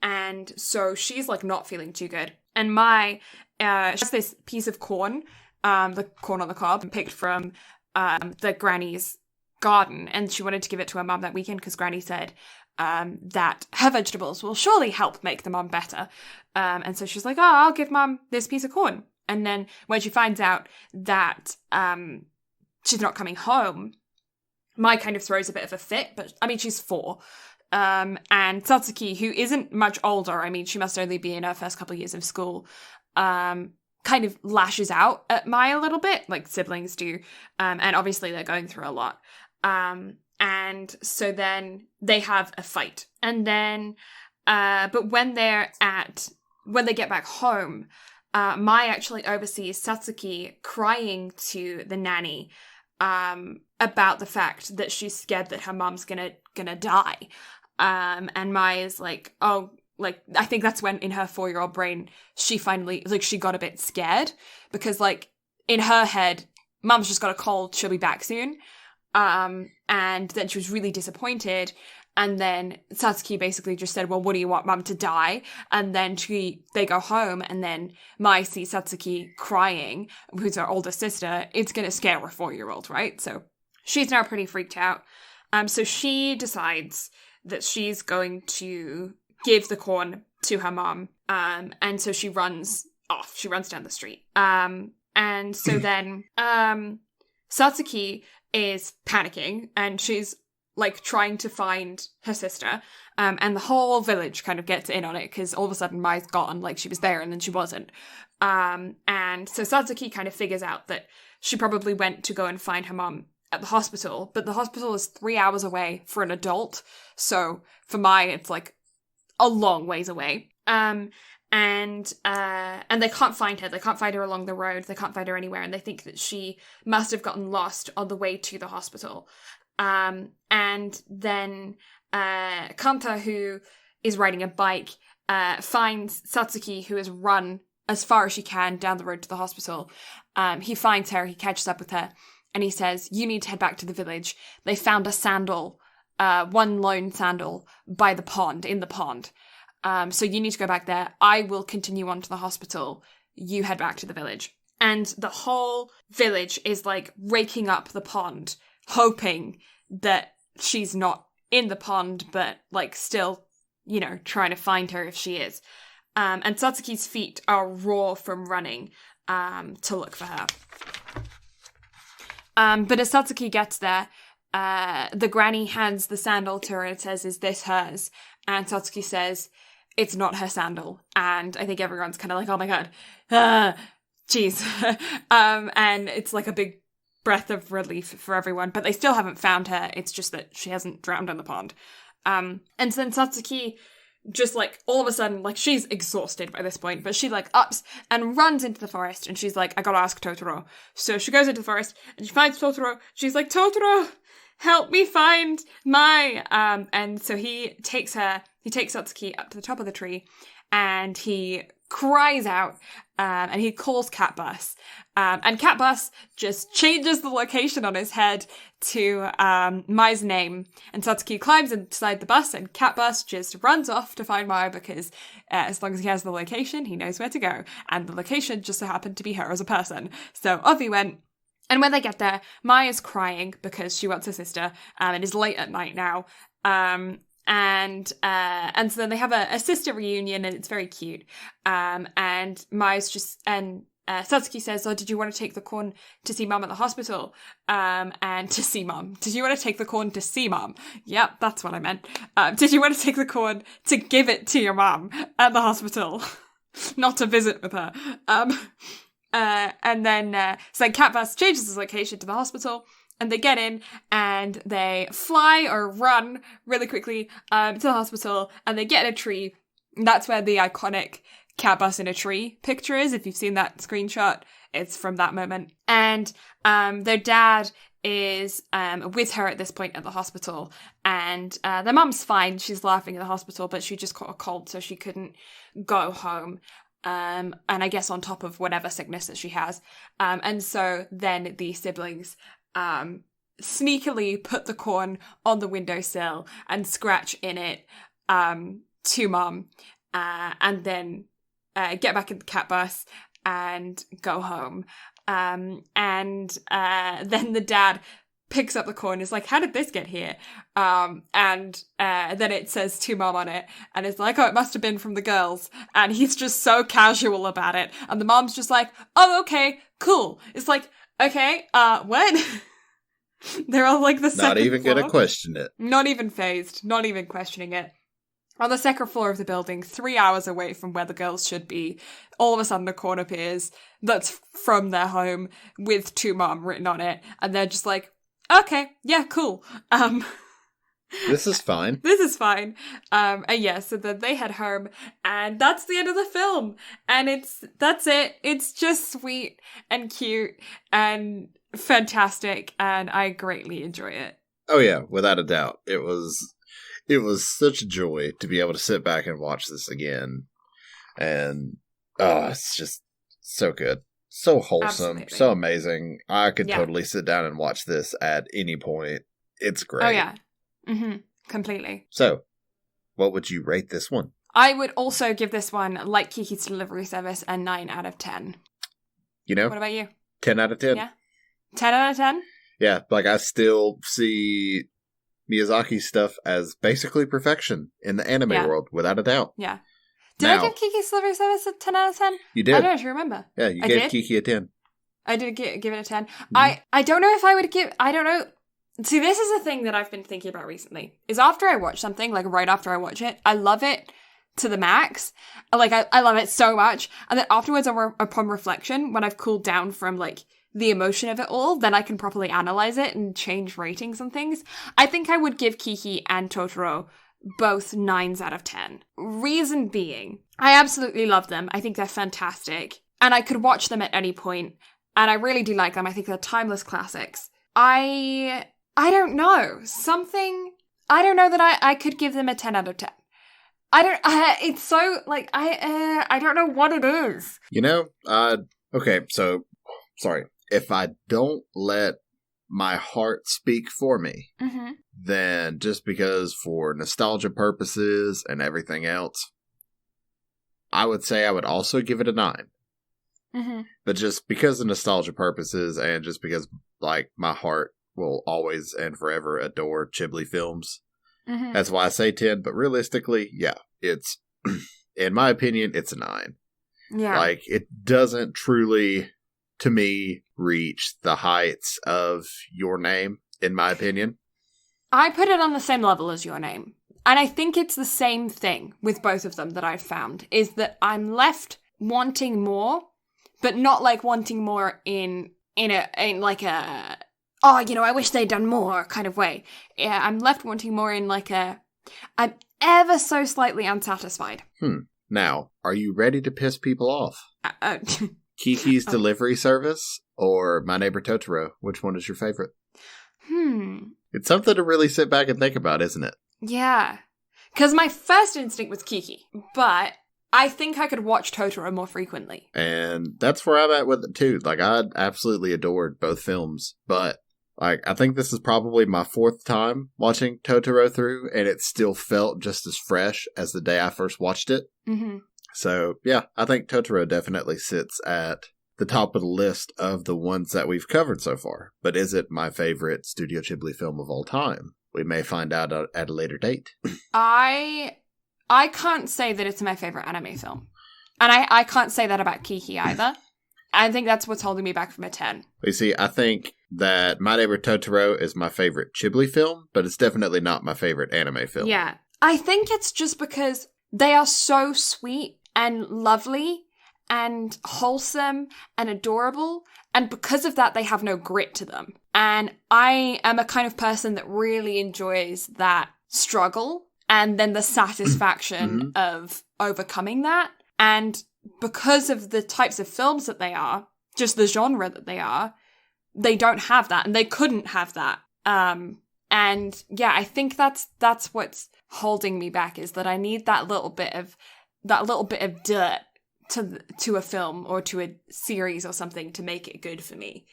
And so she's, like, not feeling too good. And Mai, she has this piece of corn, the corn on the cob, picked from the granny's garden, and she wanted to give it to her mum that weekend because Granny said that her vegetables will surely help make the mum better. And so she's like, oh, I'll give mum this piece of corn. And then when she finds out that she's not coming home, Mai kind of throws a bit of a fit, but I mean, she's 4. And Satsuki, who isn't much older, I mean, she must only be in her first couple of years of school, kind of lashes out at Mai a little bit, like siblings do. And obviously they're going through a lot. And so then they have a fight. And then, but when they get back home, Mai actually oversees Satsuki crying to the nanny about the fact that she's scared that her mom's gonna die. And Mai is like, oh, like, I think that's when in her 4-year-old brain, she finally, like, she got a bit scared because, like, in her head, mom's just got a cold, she'll be back soon. And then she was really disappointed. And then Satsuki basically just said, well, what do you want, mum to die? And then they go home, and then Mai sees Satsuki crying, who's her older sister. It's going to scare a 4-year-old, right? So she's now pretty freaked out. So she decides that she's going to give the corn to her mom. And so she runs off. She runs down the street. And so then Satsuki is panicking, and she's, like, trying to find her sister, and the whole village kind of gets in on it, because all of a sudden Mai's gone, like, she was there and then she wasn't. And so Satsuki kind of figures out that she probably went to go and find her mom at the hospital, but the hospital is 3 hours away for an adult, so for Mai, it's, like, a long ways away. And they can't find her. They can't find her along the road. They can't find her anywhere, and they think that she must have gotten lost on the way to the hospital. And then Kanta, who is riding a bike, finds Satsuki, who has run as far as she can down the road to the hospital. He finds her, he catches up with her, and he says, you need to head back to the village. They found a sandal, one lone sandal by the pond, in the pond. So you need to go back there. I will continue on to the hospital. You head back to the village. And the whole village is like raking up the pond, hoping that she's not in the pond, but like still, you know, trying to find her if she is. And Satsuki's feet are raw from running to look for her. But as Satsuki gets there, the granny hands the sandal to her and says, is this hers? And Satsuki says, it's not her sandal. And I think everyone's kind of like, oh my god, jeez. And it's like a big breath of relief for everyone, but they still haven't found her. It's just that she hasn't drowned in the pond. And so then Satsuki just like all of a sudden, like she's exhausted by this point, but she like ups and runs into the forest and she's like, I gotta ask Totoro. So she goes into the forest and she finds Totoro. She's like, Totoro, help me find Mai. And so he takes Satsuki up to the top of the tree and he cries out and he calls Cat Bus. And Cat Bus just changes the location on his head to Mai's name. And Satsuki climbs inside the bus and Cat Bus just runs off to find Mai because as long as he has the location, he knows where to go. And the location just so happened to be her as a person. So off he went. And when they get there, Mai is crying because she wants her sister. It is late at night now. And so then they have a sister reunion and it's very cute. And Mai's just, and Satsuki says, oh, did you want to take the corn to see Mum at the hospital? And to see Mum. Did you want to take the corn to see Mum? Yep, that's what I meant. Did you want to take the corn to give it to your mum at the hospital? Not to visit with her. And then, so Cat Bus changes his location to the hospital. And they get in and they fly or run really quickly to the hospital and they get in a tree. And that's where the iconic Cat Bus in a tree picture is. If you've seen that screenshot, it's from that moment. And their dad is with her at this point at the hospital. And their mum's fine. She's laughing at the hospital, but she just caught a cold, so she couldn't go home. And I guess on top of whatever sickness that she has. And so then the siblings sneakily put the corn on the windowsill and scratch in it to Mum, and then get back in the Cat Bus and go home. And then the dad picks up the corn and is like, how did this get here? And then it says to Mum on it and it's like, oh, it must have been from the girls. And he's just so casual about it. And the mom's just like, oh, okay, cool. It's like, okay, what? They're all like the second Not even floor. gonna question it. Not even phased. Not even questioning it. On the second floor of the building, 3 hours away from where the girls should be, all of a sudden a corn appears that's from their home with to Mum written on it. And they're just like, okay, yeah, cool. This is fine. This is fine. And yeah, so then they head home and that's the end of the film. And that's it. It's just sweet and cute and fantastic. And I greatly enjoy it. Oh yeah, without a doubt. It was such a joy to be able to sit back and watch this again. And it's just so good. So wholesome. Absolutely. So amazing. I could Yeah. totally sit down and watch this at any point. It's great. Oh yeah. Mm-hmm. Completely. So, what would you rate this one? I would also give this one, like Kiki's Delivery Service, a 9 out of 10. You know? What about you? 10 out of 10? Yeah. 10 out of 10? Yeah, like I still see Miyazaki's stuff as basically perfection in the anime Yeah. world, without a doubt. Yeah. Did I Now- give Kiki's Delivery Service a 10 out of 10? You I did. don't actually remember. Yeah, you I gave did? Kiki a 10. I did give it a 10. Mm-hmm. I don't know if I would give... I don't know. See, this is a thing that I've been thinking about recently. Is after I watch something, like right after I watch it, I love it to the max. Like, I love it so much. And then afterwards, upon reflection, when I've cooled down from, like, the emotion of it all, then I can properly analyze it and change ratings and things. I think I would give Kiki and Totoro both 9s out of 10. Reason being, I absolutely love them. I think they're fantastic. And I could watch them at any point. And I really do like them. I think they're timeless classics. I don't know. I don't know that I could give them a 10 out of 10. It's so, like, I don't know what it is. You know, okay, so, sorry. If I don't let my heart speak for me, Mm-hmm. then just because for nostalgia purposes and everything else, I would say I would also give it a 9. Mm-hmm. But just because of nostalgia purposes and just because, like, my heart will always and forever adore Ghibli films, Mm-hmm. that's why I say 10. But realistically, yeah, it's, in my opinion, it's a 9. Yeah. Like, it doesn't truly, to me, reach the heights of Your Name, in my opinion. I put it on the same level as Your Name. And I think it's the same thing with both of them that I've found, is that I'm left wanting more, but not like wanting more in like a, oh, you know, I wish they'd done more kind of way. Yeah, I'm left wanting more in like a, I'm ever so slightly unsatisfied. Now, are you ready to piss people off? Kiki's Delivery Service or My Neighbor Totoro? Which one is your favorite? It's something to really sit back and think about, isn't it? Yeah. Because my first instinct was Kiki, but I think I could watch Totoro more frequently. And that's where I'm at with it, too. Like, I absolutely adored both films, but, like, I think this is probably my 4th time watching Totoro through, and it still felt just as fresh as the day I first watched it. Mm-hmm. So, yeah, I think Totoro definitely sits at the top of the list of the ones that we've covered so far. But is it my favorite Studio Ghibli film of all time? We may find out at a later date. I can't say that it's my favorite anime film. And I can't say that about Kiki either. I think that's what's holding me back from a 10. You see, I think that My Neighbor Totoro is my favorite Ghibli film, but it's definitely not my favorite anime film. Yeah. I think it's just because they are so sweet and lovely and wholesome and adorable, and because of that they have no grit to them. And I am a kind of person that really enjoys that struggle and then the satisfaction of overcoming that. And because of the types of films that they are, just the genre that they don't have that, and they couldn't have that. And yeah, I think that's what's holding me back, is that I need that little bit of dirt to a film or to a series or something to make it good for me.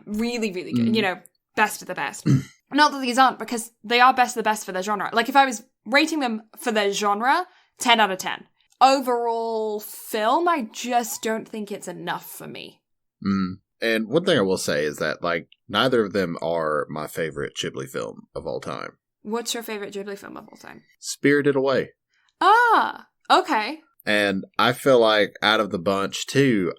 Really, really good. You know, best of the best. Not that these aren't, because they are best of the best for their genre. Like, if I was rating them for their genre, 10 out of 10. Overall film, I just don't think it's enough for me. And one thing I will say is that, like, neither of them are my favorite Ghibli film of all time. What's your favorite Ghibli film of all time? Spirited Away. Ah, okay. And I feel like out of the bunch, too,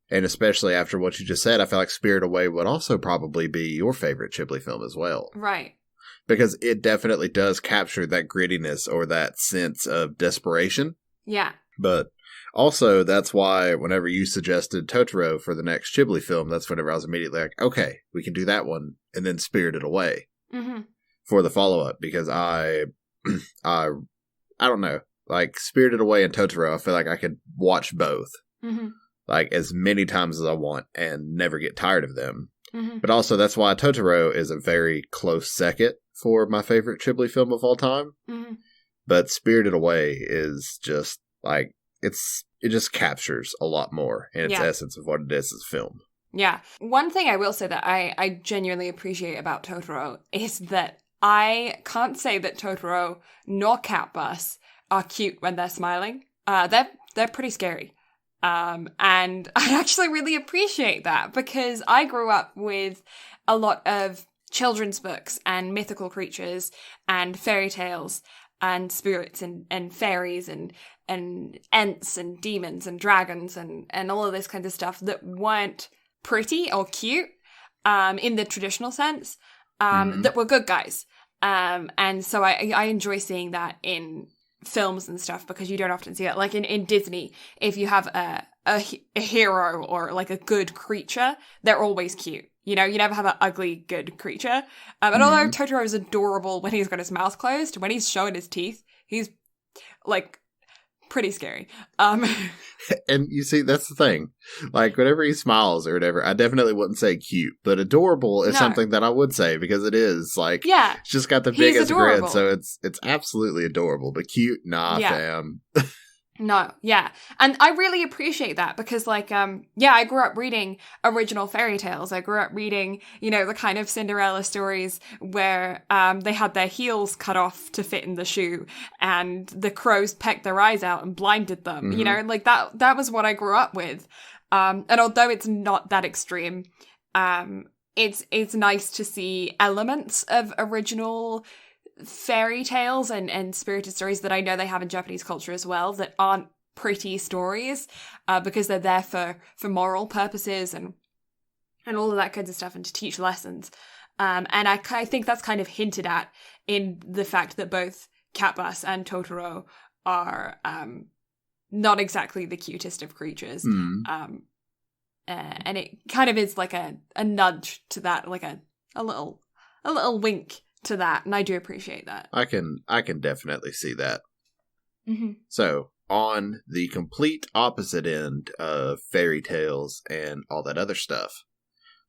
and especially after what you just said, I feel like Spirited Away would also probably be your favorite Ghibli film as well. Right. Because it definitely does capture that grittiness or that sense of desperation. Yeah. But also, that's why whenever you suggested Totoro for the next Ghibli film, that's whenever I was immediately like, okay, we can do that one, and then Spirited Away for the follow-up, because I don't know. Like, Spirited Away and Totoro, I feel like I could watch both, like, as many times as I want and never get tired of them. But also, that's why Totoro is a very close second for my favorite Ghibli film of all time. But Spirited Away is just, like, it just captures a lot more in its essence of what it is as a film. Yeah. One thing I will say that I genuinely appreciate about Totoro is that I can't say that Totoro nor Catbus are cute when they're smiling. They're pretty scary. And I actually really appreciate that, because I grew up with a lot of children's books and mythical creatures and fairy tales and spirits and fairies and ents and demons and dragons and all of this kind of stuff that weren't pretty or cute in the traditional sense, that were good guys. And so I enjoy seeing that in films and stuff, because you don't often see it. Like in Disney, if you have a hero or like a good creature, they're always cute. You know, you never have an ugly good creature. And although Totoro is adorable when he's got his mouth closed, when he's showing his teeth, he's like pretty scary. And you see, that's the thing. Like, whenever he smiles or whatever, I definitely wouldn't say cute, but adorable is something that I would say, because it is like, it's just got the biggest grin, so it's absolutely adorable. But cute, nah, fam. No, yeah. And I really appreciate that because, like, I grew up reading original fairy tales. I grew up reading, the kind of Cinderella stories where they had their heels cut off to fit in the shoe and the crows pecked their eyes out and blinded them. Like that was what I grew up with. And although it's not that extreme, it's nice to see elements of original fairy tales and spirited stories that I know they have in Japanese culture as well that aren't pretty stories because they're there for moral purposes and all of that kinds of stuff and to teach lessons. And I think that's kind of hinted at in the fact that both Cat Bus and Totoro are not exactly the cutest of creatures. And it kind of is like a nudge to that, like a little wink to that, and I do appreciate that. I can definitely see that. Mm-hmm. So, on the complete opposite end of fairy tales and all that other stuff,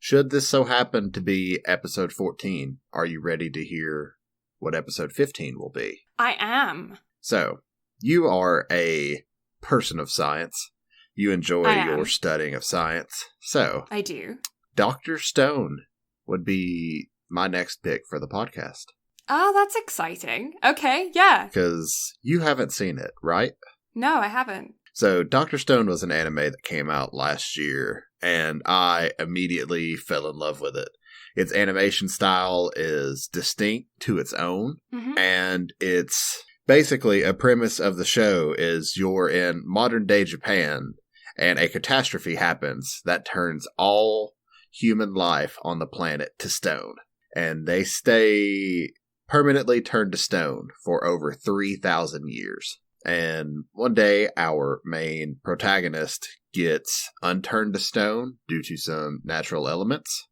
should this so happen to be episode 14, are you ready to hear what episode 15 will be? I am. So, you are a person of science. You enjoy your studying of science. So, I do. Dr. Stone would be my next pick for the podcast. Oh, that's exciting. Okay, yeah. Because you haven't seen it, right? No, I haven't. So, Dr. Stone was an anime that came out last year, and I immediately fell in love with it. Its animation style is distinct to its own, and it's basically a premise of the show is you're in modern-day Japan, and a catastrophe happens that turns all human life on the planet to stone. And they stay permanently turned to stone for over 3,000 years. And one day, our main protagonist gets unturned to stone due to some natural elements.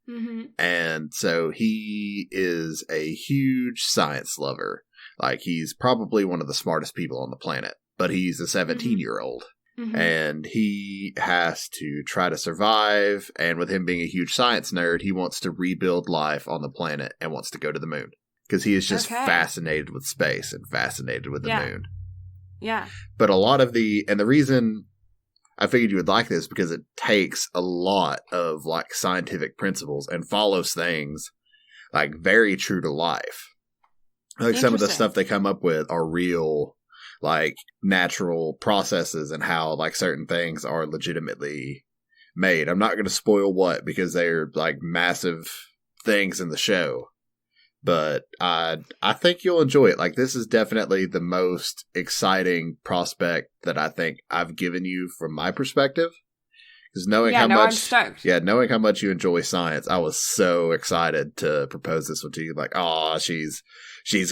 And so he is a huge science lover. Like, he's probably one of the smartest people on the planet, but he's a 17-year-old. And he has to try to survive, and with him being a huge science nerd, he wants to rebuild life on the planet and wants to go to the moon. Because he is just fascinated with space and fascinated with the moon. Yeah. But a lot of the reason I figured you would like this, because it takes a lot of, like, scientific principles and follows things, like, very true to life. Like, some of the stuff they come up with are real, like, natural processes and how, like, certain things are legitimately made. I'm not going to spoil what, because they're, like, massive things in the show. But I think you'll enjoy it. Like, this is definitely the most exciting prospect that I think I've given you from my perspective. Because knowing I'm stoked. Knowing how much you enjoy science, I was so excited to propose this one to you. Like, oh, she's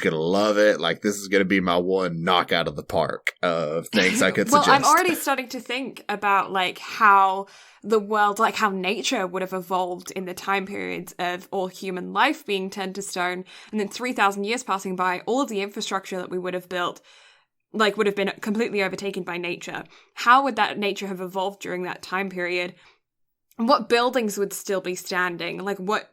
gonna love it. Like, this is gonna be my one knockout of the park of things I could well, suggest. I'm already starting to think about, like, how the world, like, how nature would have evolved in the time periods of all human life being turned to stone, and then 3,000 years passing by, all of the infrastructure that we would have built, like, would have been completely overtaken by nature. How would that nature have evolved during that time period? What buildings would still be standing? Like, what?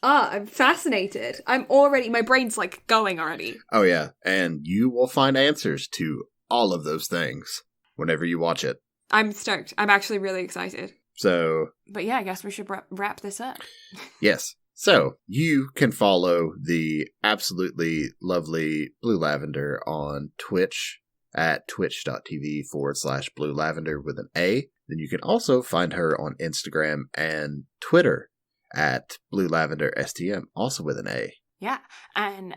I'm fascinated. My brain's, like, going already. Oh, yeah. And you will find answers to all of those things whenever you watch it. I'm stoked. I'm actually really excited. So. But yeah, I guess we should wrap this up. Yes. So, you can follow the absolutely lovely Blue Lavender on Twitch at twitch.tv/Blue Lavender with an A. Then you can also find her on Instagram and Twitter at Blue Lavender STM, also with an A. Yeah, and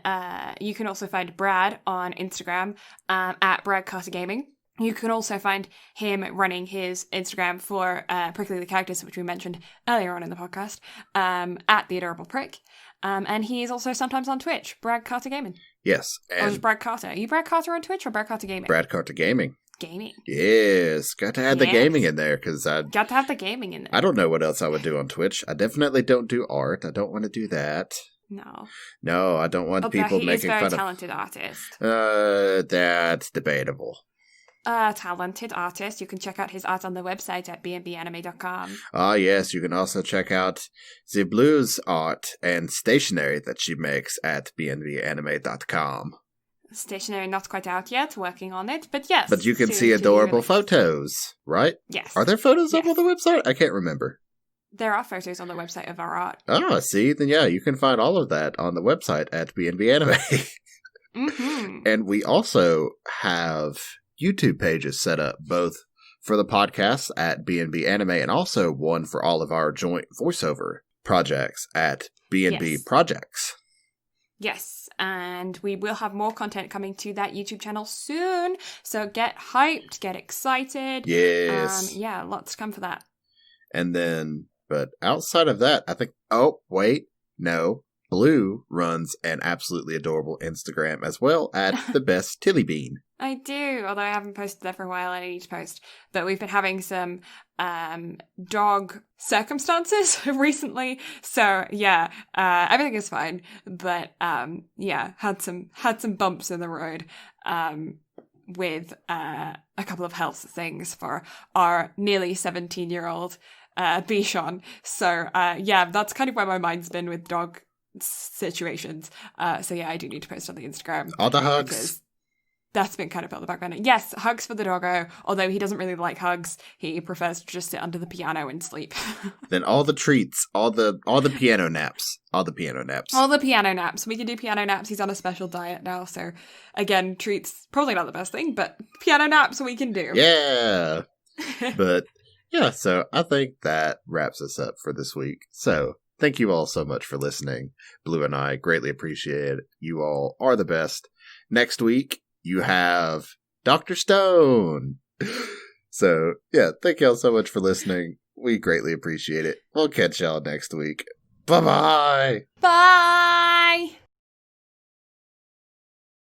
you can also find Brad on Instagram at Brad Carter Gaming. You can also find him running his Instagram for Prickly the Cactus, which we mentioned earlier on in the podcast, at The Adorable Prick. And he is also sometimes on Twitch, Brad Carter Gaming. Yes. Or is Brad Carter? Are you Brad Carter on Twitch or Brad Carter Gaming? Brad Carter Gaming. Gaming. Yes. Got to add the gaming in there, because got to have the gaming in there. I don't know what else I would do on Twitch. I definitely don't do art. I don't want to do that. No, I don't want people making fun of... He is a very talented artist. That's debatable. Talented artist. You can check out his art on the website at bnbanime.com. Ah, yes. You can also check out the blues art and stationery that she makes at bnbanime.com. Stationery not quite out yet, working on it, but yes. But you can soon see to be adorable released. photos, right? Yes. Are there photos up Yes. on the website? I can't remember. There are photos on the website of our art. Oh, see, then yeah, you can find all of that on the website at BnB Anime. Mm-hmm. And we also have YouTube pages set up, both for the podcast at BnB Anime and also one for all of our joint voiceover projects at BnB Yes. Projects. Yes, and we will have more content coming to that YouTube channel soon. So get hyped, get excited. Yes. Yeah, lots to come for that. And then, but outside of that, I think, oh, wait, no. Blue runs an absolutely adorable Instagram as well at the best Tilly Bean. I do, although I haven't posted there for a while. I need to post. But we've been having some dog circumstances recently. So yeah, everything is fine. But yeah, had some bumps in the road with a couple of health things for our nearly 17-year-old Bichon. So yeah, that's kind of where my mind's been with dog situations. So yeah, I do need to post on the Instagram. All the hugs. Because that's been kind of on the background. Yes, hugs for the doggo, although he doesn't really like hugs. He prefers to just sit under the piano and sleep. Then all the treats, all the piano naps. All the piano naps. All the piano naps. We can do piano naps. He's on a special diet now, so again, treats, probably not the best thing, but piano naps we can do. Yeah. But yeah, so I think that wraps us up for this week. So thank you all so much for listening. Blue and I greatly appreciate it. You all are the best. Next week, you have Dr. Stone. So, yeah, thank y'all so much for listening. We greatly appreciate it. We'll catch y'all next week. Bye-bye. Bye!